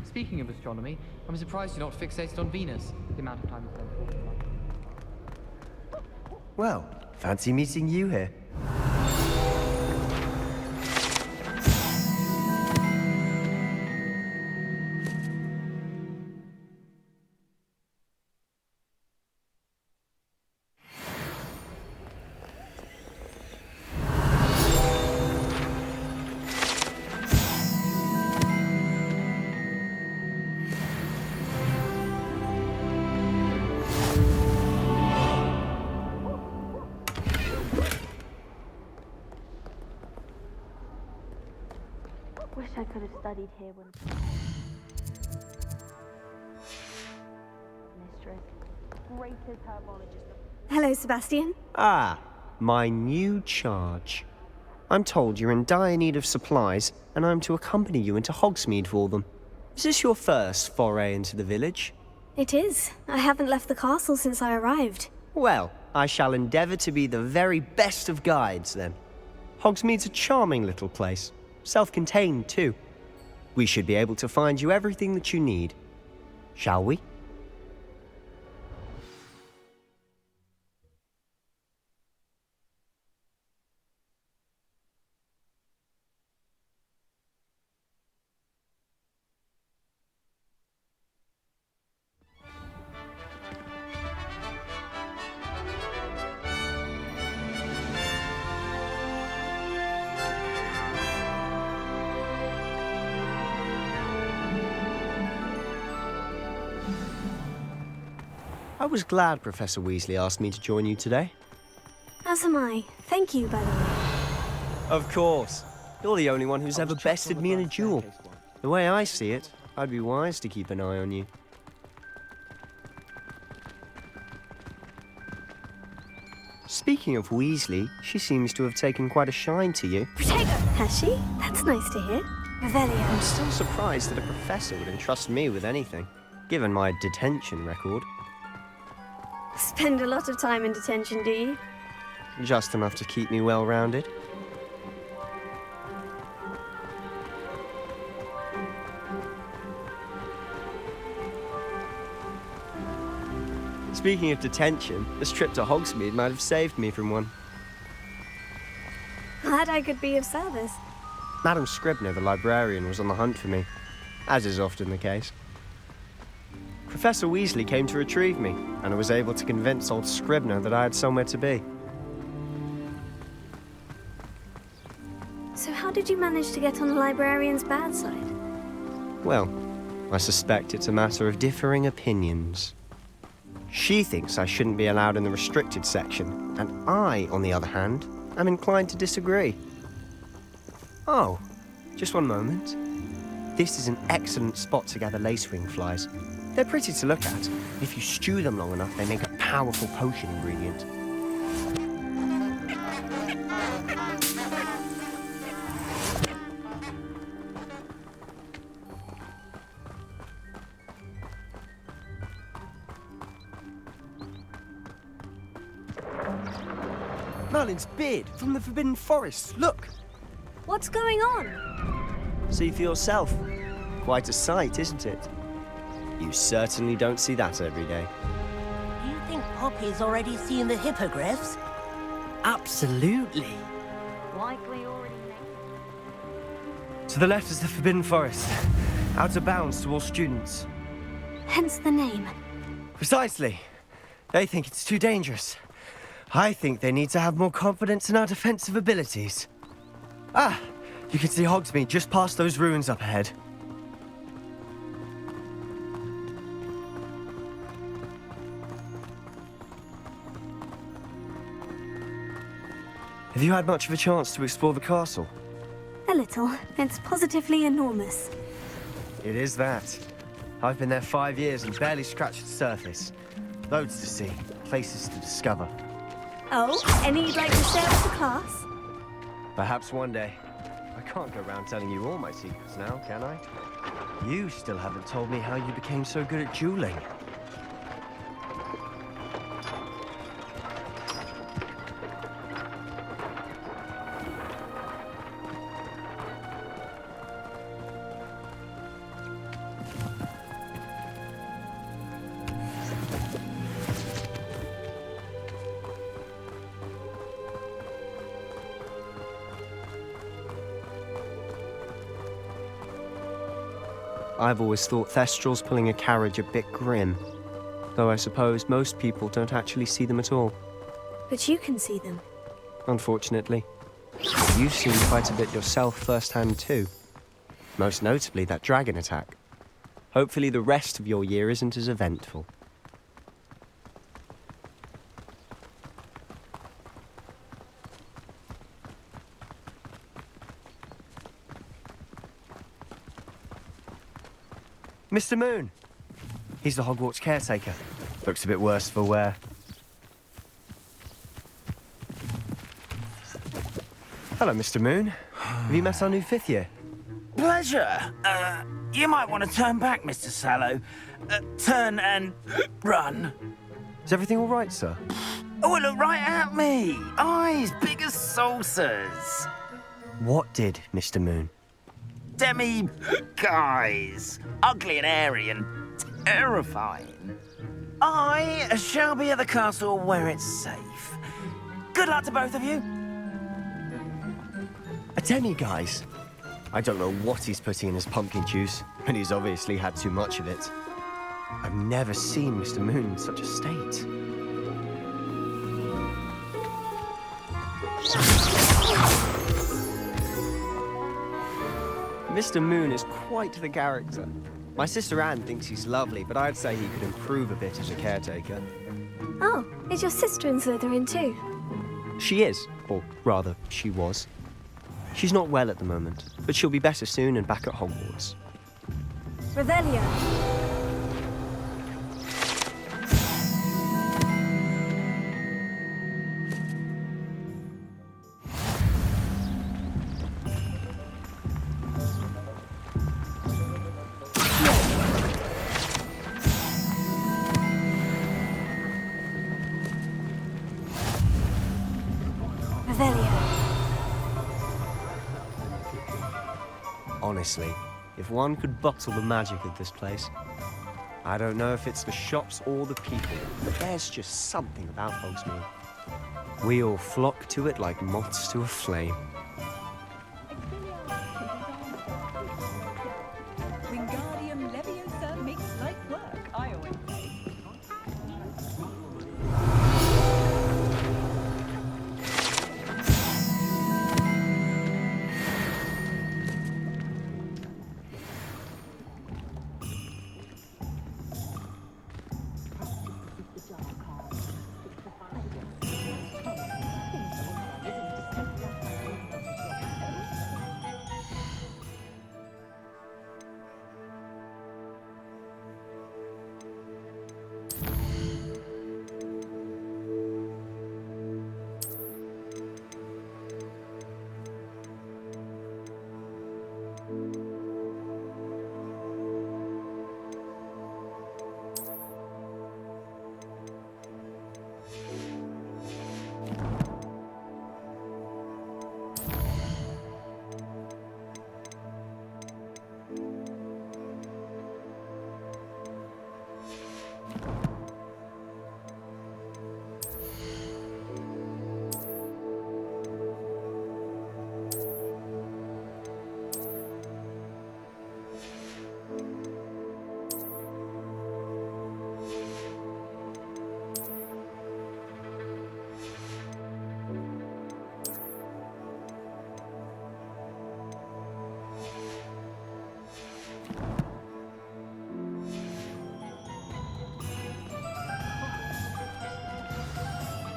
Speaking of astronomy, I'm surprised you're not fixated on Venus. The amount of time you spend talking about it. Well, fancy meeting you here. Wish I could have studied here when... Mistress. Greatest herbologist of... Hello, Sebastian. Ah, my new charge. I'm told you're in dire need of supplies, and I'm to accompany you into Hogsmade for them. Is this your first foray into the village? It is. I haven't left the castle since I arrived. Well, I shall endeavour to be the very best of guides, then. Hogsmeade's a charming little place. Self-contained, too. We should be able to find you everything that you need. Shall we? I was glad Professor Weasley asked me to join you today. As am I. Thank you, by the way. Of course. You're the only one who's ever bested me in a duel. The way I see it, I'd be wise to keep an eye on you. Speaking of Weasley, she seems to have taken quite a shine to you. Has she? That's nice to hear. Revelio. I'm still surprised that a professor would entrust me with anything, given my detention record. spend a lot of time in detention, do you? Just enough to keep me well-rounded. Speaking of detention, this trip to Hogsmade might have saved me from one. Glad I could be of service. Madam Scribner, the librarian, was on the hunt for me, as is often the case. Professor Weasley came to retrieve me, and I was able to convince old Scribner that I had somewhere to be. So how did you manage to get on the librarian's bad side? Well, I suspect it's a matter of differing opinions. She thinks I shouldn't be allowed in the restricted section, and I, on the other hand, am inclined to disagree. Oh, just one moment. This is an excellent spot to gather lacewing flies. They're pretty to look at. If you stew them long enough, they make a powerful potion ingredient. Merlin's beard from the Forbidden Forest. Look! What's going on? See for yourself. Quite a sight, isn't it? You certainly don't see that every day. Do you think Poppy's already seen the hippogriffs? Absolutely. Likely already know. To the left is the Forbidden Forest. Out of bounds to all students. Hence the name. Precisely. They think it's too dangerous. I think they need to have more confidence in our defensive abilities. Ah, you can see Hogsmeade just past those ruins up ahead. Have you had much of a chance to explore the castle? A little. It's positively enormous. It is that. I've been there 5 years and barely scratched the surface. Loads to see, places to discover. Oh, any you'd like to share with the class? Perhaps one day. I can't go around telling you all my secrets now, can I? You still haven't told me how you became so good at dueling. I've always thought Thestrals pulling a carriage a bit grim, though I suppose most people don't actually see them at all. But you can see them. Unfortunately. You've seen quite a bit yourself firsthand too. Most notably that dragon attack. Hopefully the rest of your year isn't as eventful. Mr. Moon. He's the Hogwarts caretaker. Looks a bit worse for wear. Hello, Mr. Moon. Have you met our new 5th year? Pleasure. You might want to turn back, Mr. Sallow. Turn and run. Is everything all right, sir? Oh, look right at me. Eyes big as saucers. What did, Mr. Moon? Guys, ugly and airy and terrifying. I shall be at the castle where it's safe. Good luck to both of you. A demi-guise? I don't know what he's putting in his pumpkin juice, but he's obviously had too much of it. I've never seen Mr. Moon in such a state. Mr. Moon is quite the character. My sister Anne thinks he's lovely, but I'd say he could improve a bit as a caretaker. Oh, is your sister in Slytherin too? She is, or rather, she was. She's not well at the moment, but she'll be better soon and back at Hogwarts. Revelio. Revelio. Honestly, if one could bottle the magic of this place. I don't know if it's the shops or the people, but there's just something about Hogsmade. We all flock to it like moths to a flame. Wingardium Leviosa makes light work, I always say.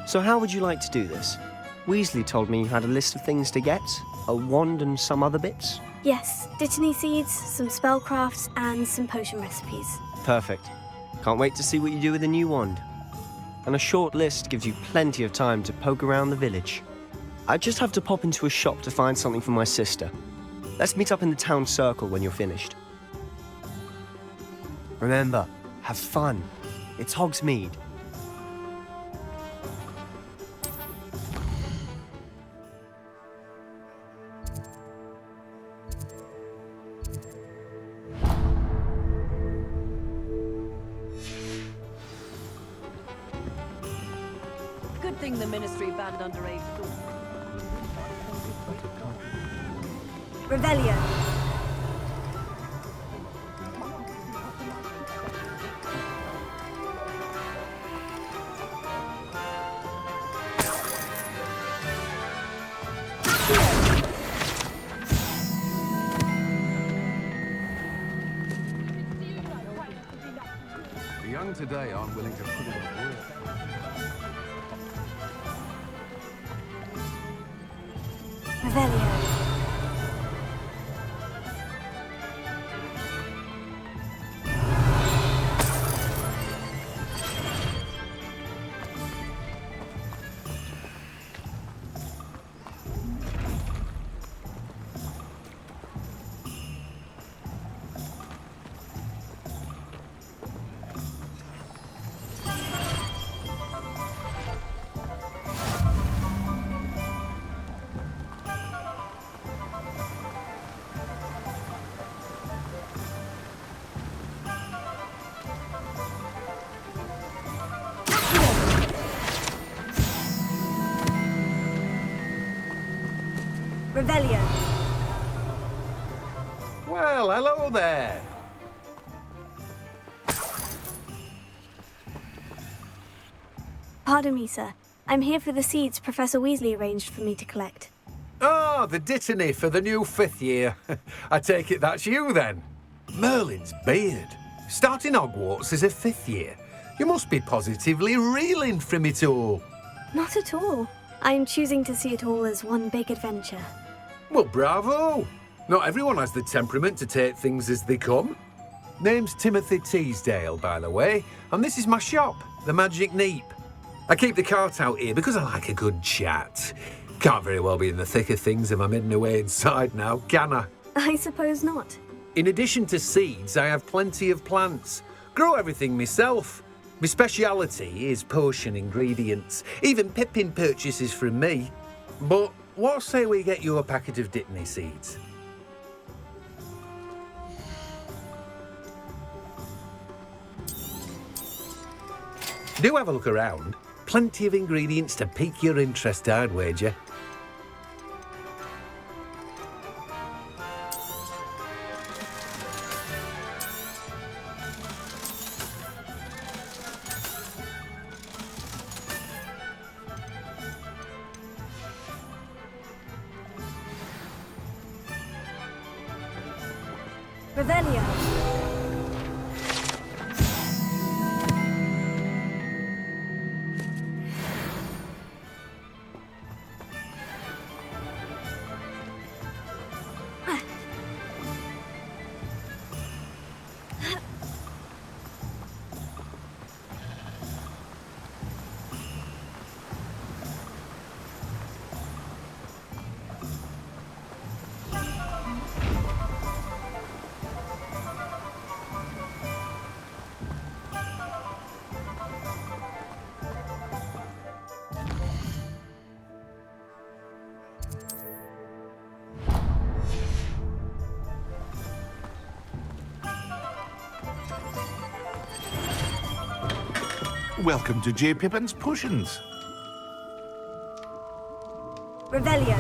So how would you like to do this? Weasley told me you had a list of things to get, a wand and some other bits. Yes, dittany seeds, some spellcrafts, and some potion recipes. Perfect. Can't wait to see what you do with the new wand. And a short list gives you plenty of time to poke around the village. I just have to pop into a shop to find something for my sister. Let's meet up in the town circle when you're finished. Remember, have fun. It's Hogsmeade. Good thing the Ministry banned underage schools. Revelio. The young today aren't willing to put in the work. Revelio. Revelio. Well, hello there. Pardon me, sir. I'm here for the seeds Professor Weasley arranged for me to collect. Oh, the dittany for the new 5th year. I take it that's you, then. Merlin's beard. Starting Hogwarts as a 5th year. You must be positively reeling from it all. Not at all. I'm choosing to see it all as one big adventure. Well, bravo. Not everyone has the temperament to take things as they come. Name's Timothy Teasdale, by the way, and this is my shop, the Magic Neep. I keep the cart out here because I like a good chat. Can't very well be in the thick of things if I'm hidden away inside now, can I? I suppose not. In addition to seeds, I have plenty of plants. Grow everything myself. My speciality is potion ingredients. Even Pippin purchases from me. But what say we get you a packet of Dittany seeds? Do have a look around. Plenty of ingredients to pique your interest, I'd wager. Revelio. Welcome to J. Pippin's Potions. Revelio.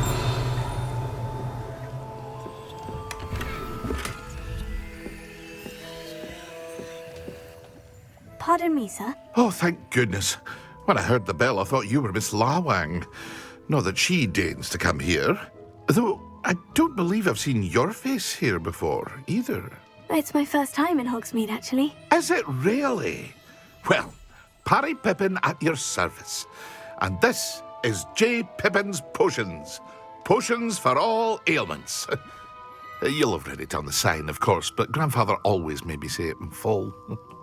Pardon me, sir. Oh, thank goodness. When I heard the bell, I thought you were Miss Lawang. Not that she deigns to come here. Though I don't believe I've seen your face here before, either. It's my first time in Hogsmade, actually. Is it really? Well, Parry Pippin at your service. And this is J. Pippin's Potions. Potions for all ailments. You'll have read it on the sign, of course, but Grandfather always made me say it in full.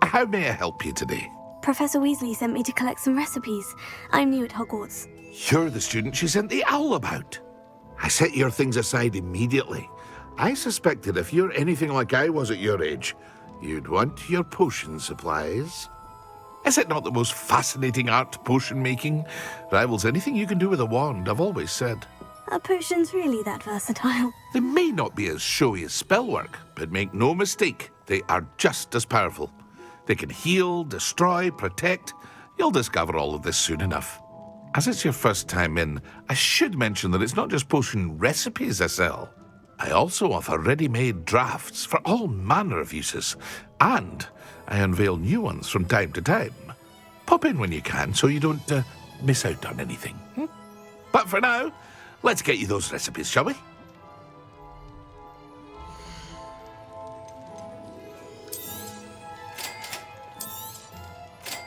How may I help you today? Professor Weasley sent me to collect some recipes. I'm new at Hogwarts. You're the student she sent the owl about. I set your things aside immediately. I suspected if you're anything like I was at your age, you'd want your potion supplies. Is it not the most fascinating art, potion making? Rivals anything you can do with a wand, I've always said. Are potions really that versatile? They may not be as showy as spellwork, but make no mistake, they are just as powerful. They can heal, destroy, protect. You'll discover all of this soon enough. As it's your first time in, I should mention that it's not just potion recipes I sell. I also offer ready-made drafts for all manner of uses, and I unveil new ones from time to time. Pop in when you can so you don't miss out on anything. But for now, let's get you those recipes, shall we?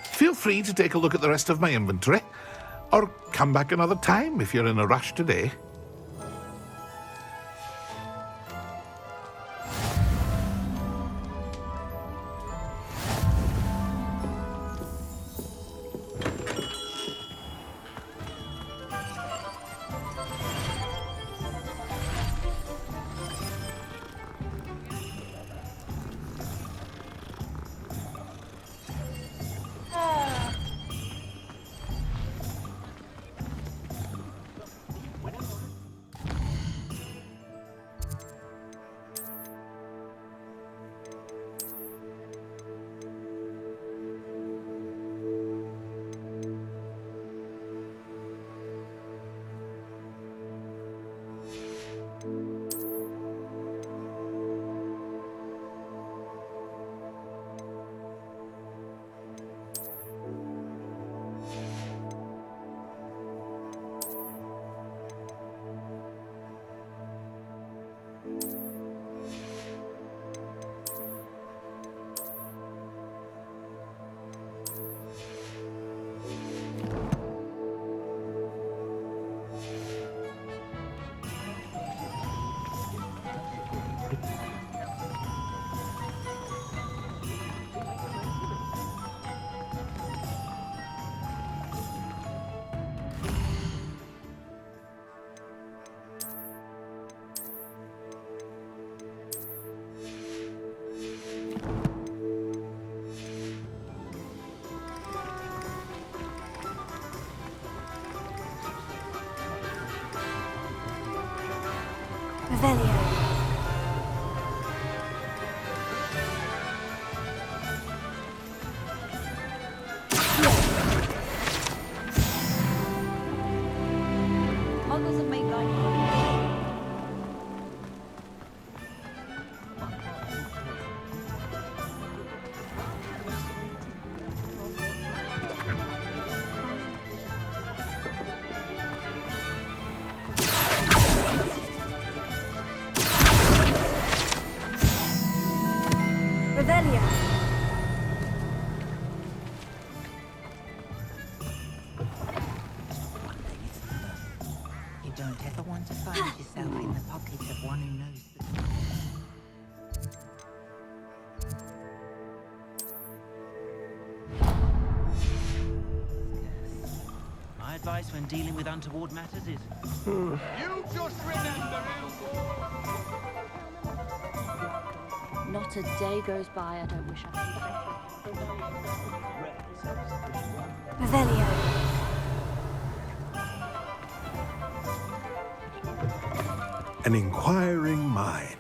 Feel free to take a look at the rest of my inventory, or come back another time if you're in a rush today. Revelio. Muggles have made life Revelio. You don't ever want to find yourself in the pocket of one who knows the My advice when dealing with untoward matters is... You just remember Not a day goes by I don't wish I Revelio. An inquiring mind.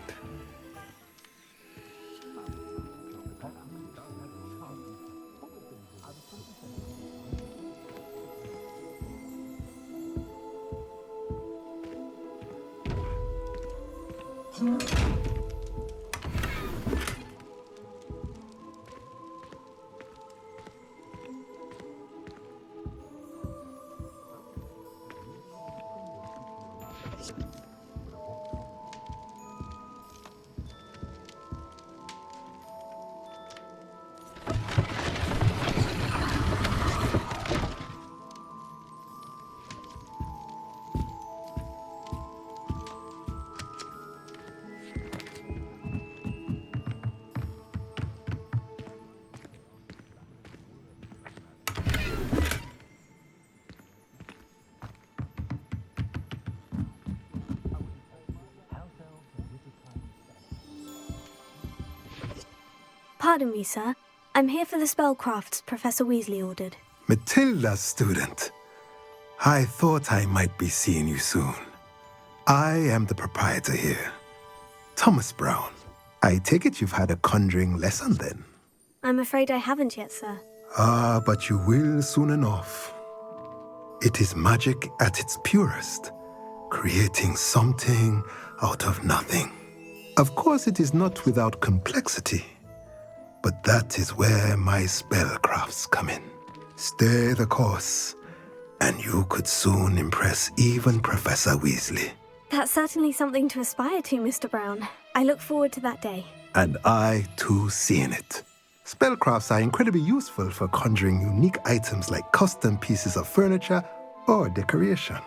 Pardon me, sir. I'm here for the spellcrafts Professor Weasley ordered. Matilda's student. I thought I might be seeing you soon. I am the proprietor here. Thomas Brown. I take it you've had a conjuring lesson then? I'm afraid I haven't yet, sir. Ah, but you will soon enough. It is magic at its purest, creating something out of nothing. Of course, it is not without complexity, but that is where my spellcrafts come in. Stay the course, and you could soon impress even Professor Weasley. That's certainly something to aspire to, Mr. Brown. I look forward to that day. And I, too, seeing it. Spellcrafts are incredibly useful for conjuring unique items like custom pieces of furniture or decoration.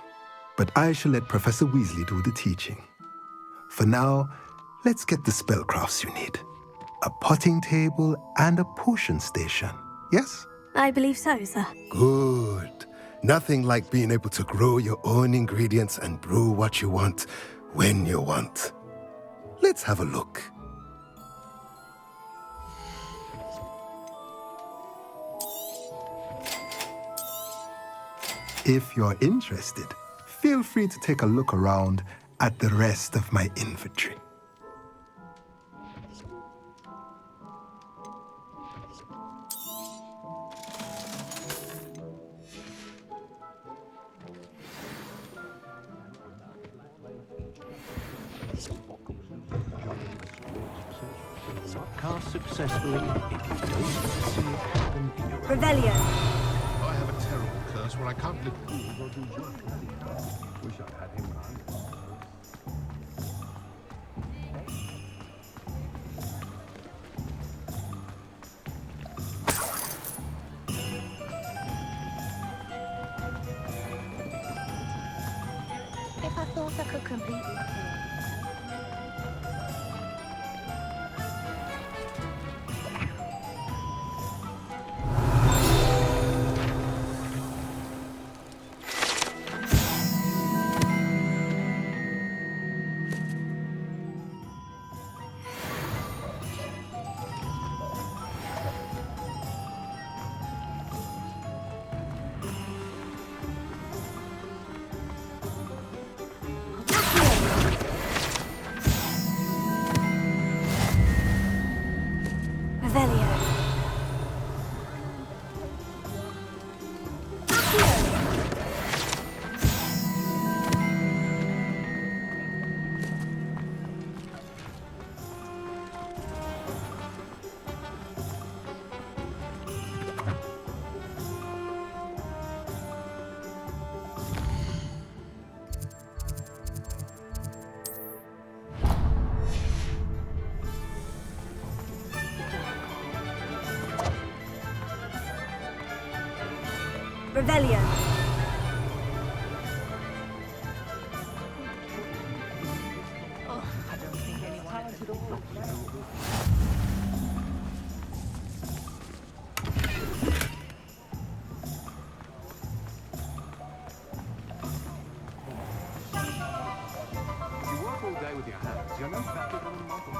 But I shall let Professor Weasley do the teaching. For now, let's get the spellcrafts you need. A potting table and a potion station, yes? I believe so, sir. Good. Nothing like being able to grow your own ingredients and brew what you want when you want. Let's have a look. If you're interested, feel free to take a look around at the rest of my inventory. Cast successfully if you don't see it happen in your Revelio. I have a terrible curse where I can't live. Wish I had him around. If I thought I could completely clear. Revelio. You work all day with your hands. You're no better than a model.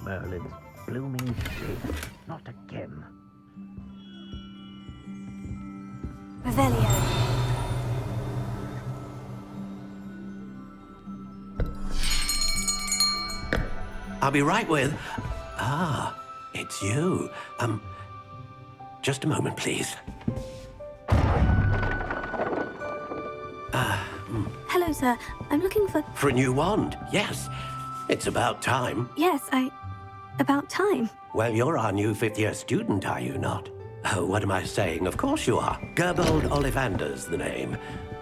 Merlin's blooming shit. Not again. Revelio. I'll be right with... Ah, it's you. Just a moment, please. Hello, sir. I'm looking for... For a new wand, yes. It's about time. Yes, about time. Well, you're our new fifth-year student, are you not? Oh, what am I saying? Of course you are. Gerbold Ollivander's the name.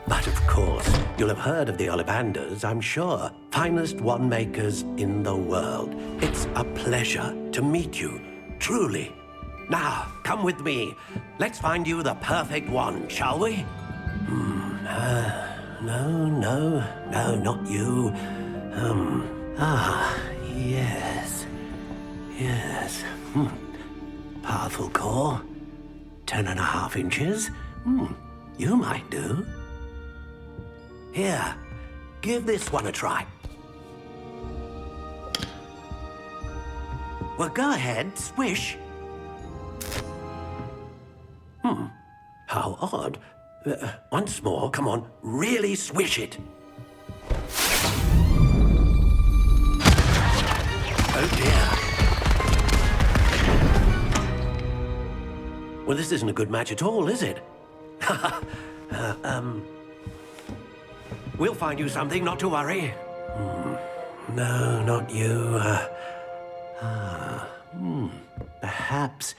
But of course, you'll have heard of the Ollivanders, I'm sure. Finest wand makers in the world. It's a pleasure to meet you, truly. Now, come with me. Let's find you the perfect wand, shall we? No, not you. Yes. Powerful core. 10.5 inches. You might do. Here, give this one a try. Well, go ahead, swish. How odd. Once more, come on, really swish it. Oh dear. Well, this isn't a good match at all, is it? We'll find you something, not to worry. No, not you. Perhaps...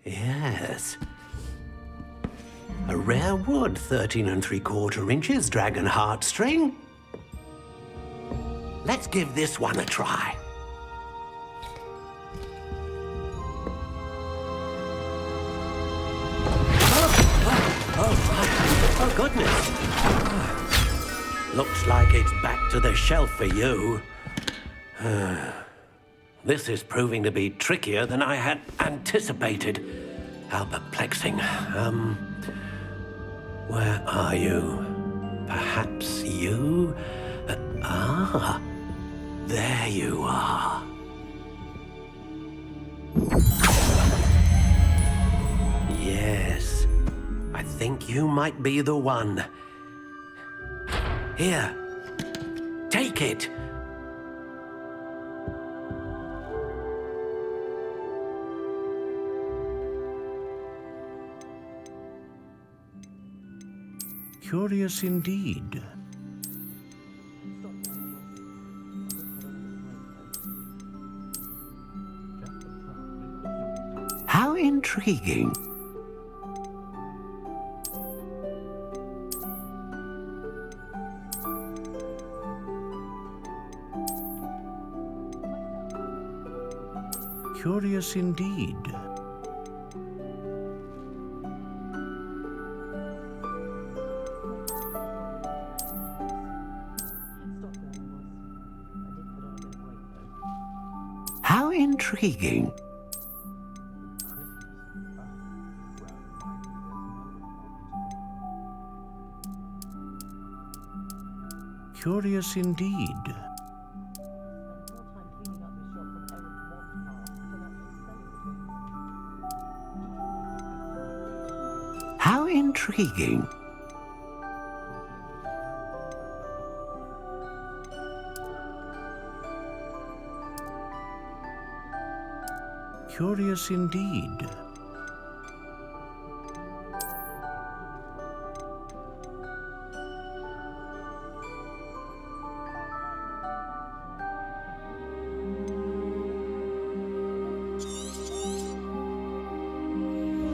Yes. A rare wood, 13 3/4 inches, dragon heartstring. Let's give this one a try. Oh, goodness. Looks like it's back to the shelf for you. This is proving to be trickier than I had anticipated. How perplexing. Where are you? Perhaps you? There you are. Yes, I think you might be the one. Here, take it. Curious indeed. How intriguing. Curious indeed. How intriguing. Curious indeed. How intriguing. Curious indeed.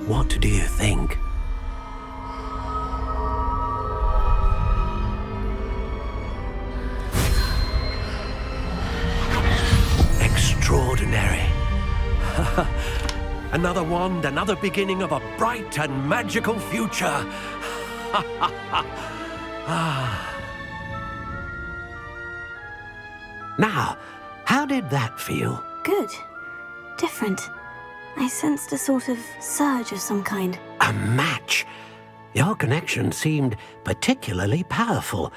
What do you think? Extraordinary. A another wand, another beginning of a bright and magical future. Now, how did that feel? Good. Different. I sensed a sort of surge of some kind. A match. Your connection seemed particularly powerful.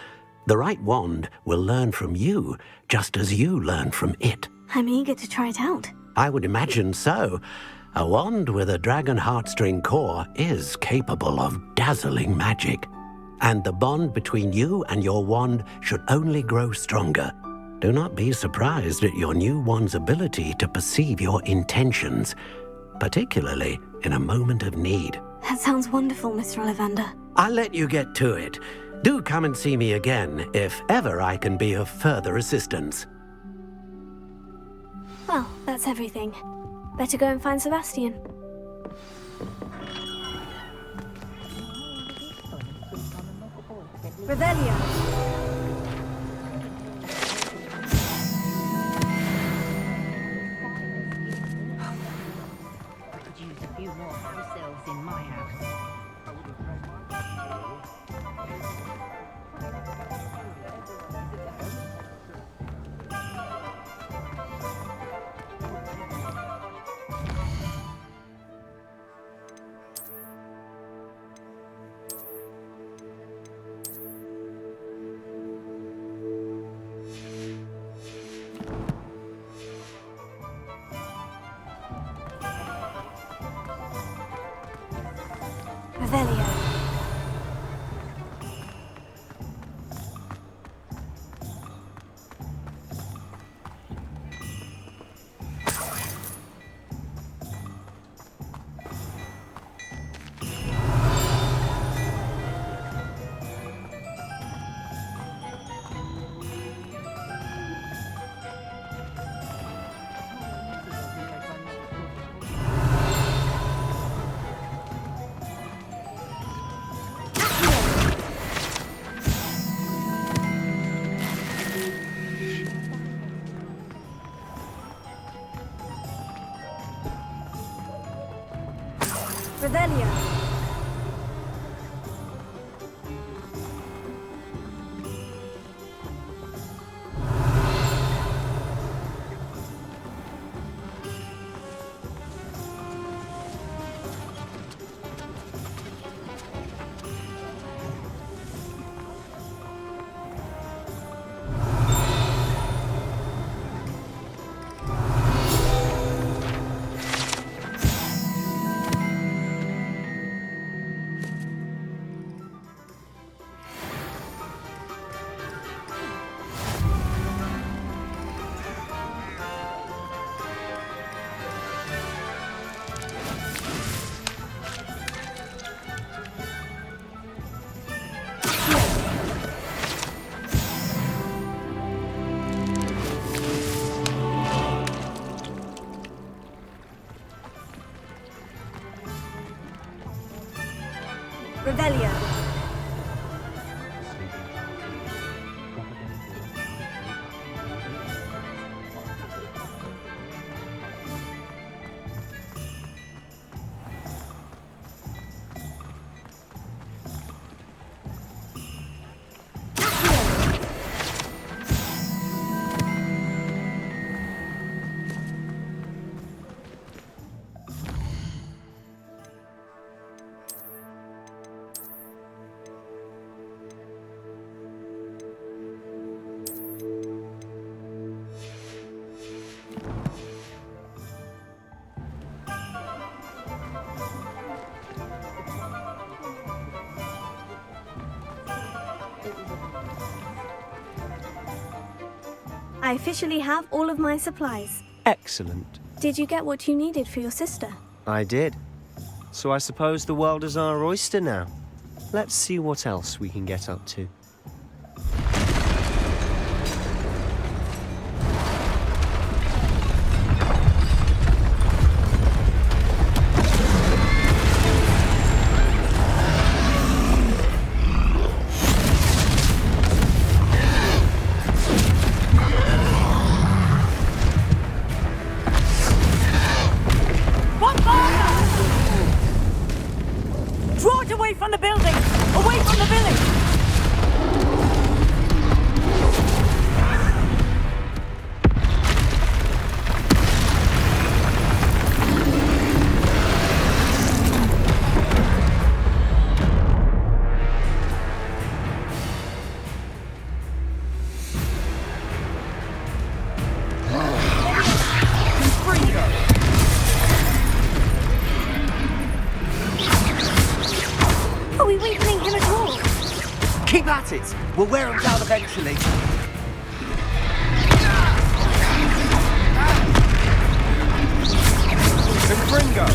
The right wand will learn from you, just as you learn from it. I'm eager to try it out. I would imagine so. A wand with a dragon heartstring core is capable of dazzling magic. And the bond between you and your wand should only grow stronger. Do not be surprised at your new wand's ability to perceive your intentions, particularly in a moment of need. That sounds wonderful, Mr. Ollivander. I'll let you get to it. Do come and see me again if ever I can be of further assistance. Well, that's everything. Better go and find Sebastian. Revelio. Revelio. Revelio. I officially have all of my supplies. Excellent. Did you get what you needed for your sister? I did. So I suppose the world is our oyster now. Let's see what else we can get up to. Bombard! weakening him at all. Keep at it. We'll wear him down eventually. Confringo.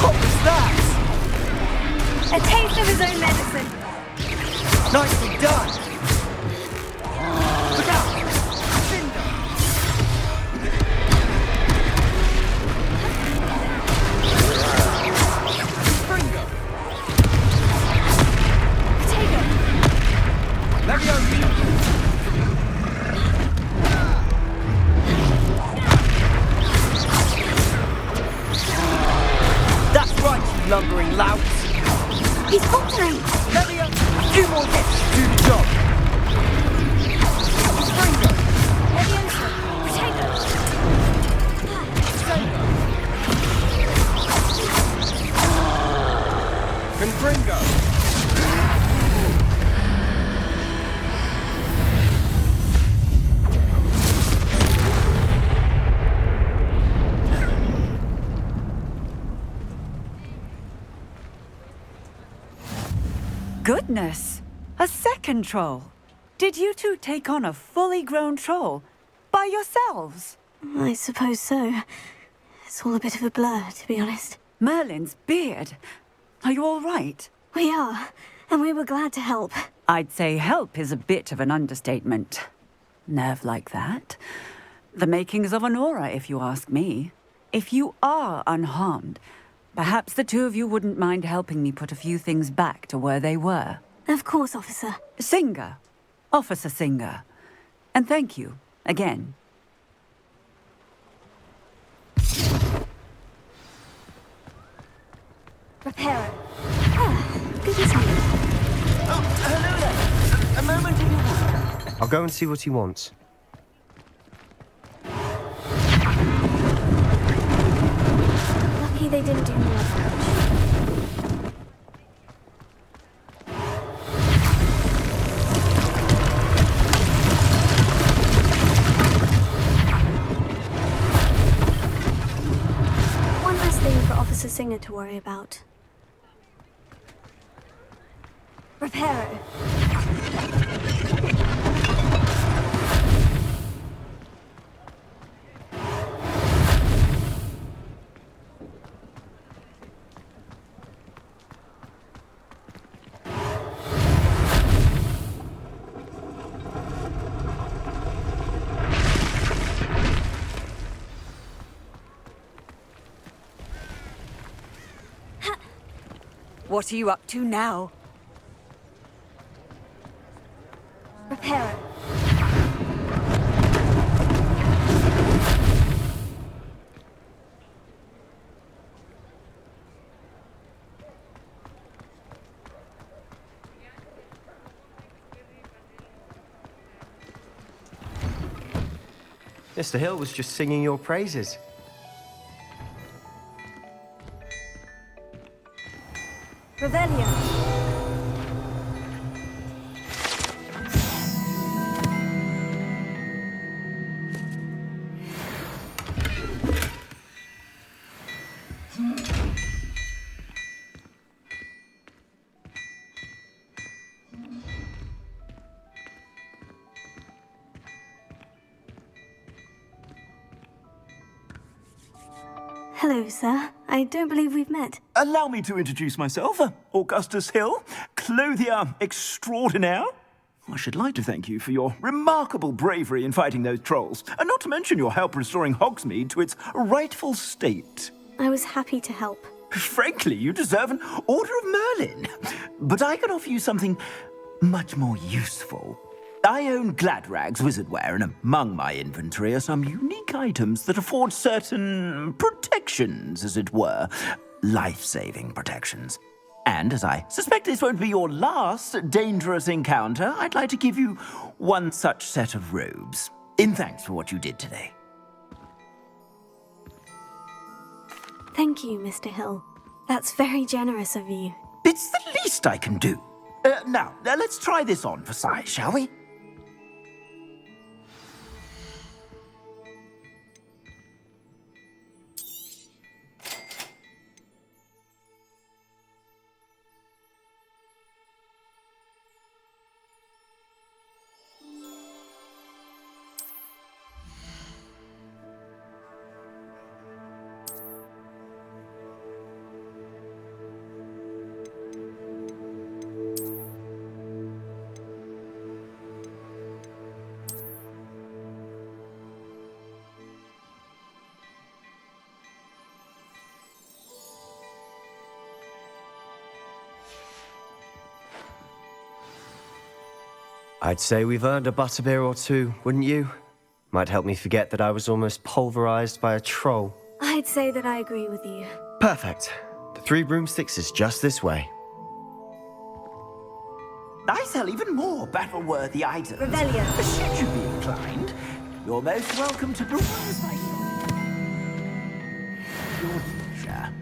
What was that? A taste of his own medicine. Nicely done. Look out! Confringo. Potato. Leviosa. That's right, you lumbering louts. He's faltering. Leviosa. A few more hits to do the job. Confringo. Leviosa. Potato. Confringo. Goodness! A second troll. Did you two take on a fully grown troll by yourselves? I suppose so. It's all a bit of a blur, to be honest. Merlin's beard. Are you all right? We are, and we were glad to help. I'd say help is a bit of an understatement. Nerve like that. The makings of an aura, if you ask me. If you are unharmed, perhaps the two of you wouldn't mind helping me put a few things back to where they were. Of course, officer. Singer. Officer Singer. And thank you, again. Reparo. Good to see you. Oh, hello there. A moment if you will. I'll go and see what he wants. Lucky they didn't do more damage. One less thing for Officer Singer to worry about. Reparo. What are you up to now? Reparo. Mr. Hill was just singing your praises. Revelio. Hello, sir. I don't believe we've met. Allow me to introduce myself, Augustus Hill, clothier extraordinaire. I should like to thank you for your remarkable bravery in fighting those trolls, and not to mention your help restoring Hogsmade to its rightful state. I was happy to help. Frankly, you deserve an Order of Merlin. But I can offer you something much more useful. I own Gladrag's wizardware, and among my inventory are some unique items that afford certain protections, as it were. Life-saving protections. And as I suspect this won't be your last dangerous encounter, I'd like to give you one such set of robes, in thanks for what you did today. Thank you, Mr. Hill. That's very generous of you. It's the least I can do. Now, let's try this on for size, shall we? I'd say we've earned a butterbeer or two, wouldn't you? Might help me forget that I was almost pulverized by a troll. I'd say that I agree with you. Perfect. The 3 broomsticks is just this way. I sell even more battle-worthy items. Revelio. Should you be inclined, you're most welcome to peruse my shop. Your leisure.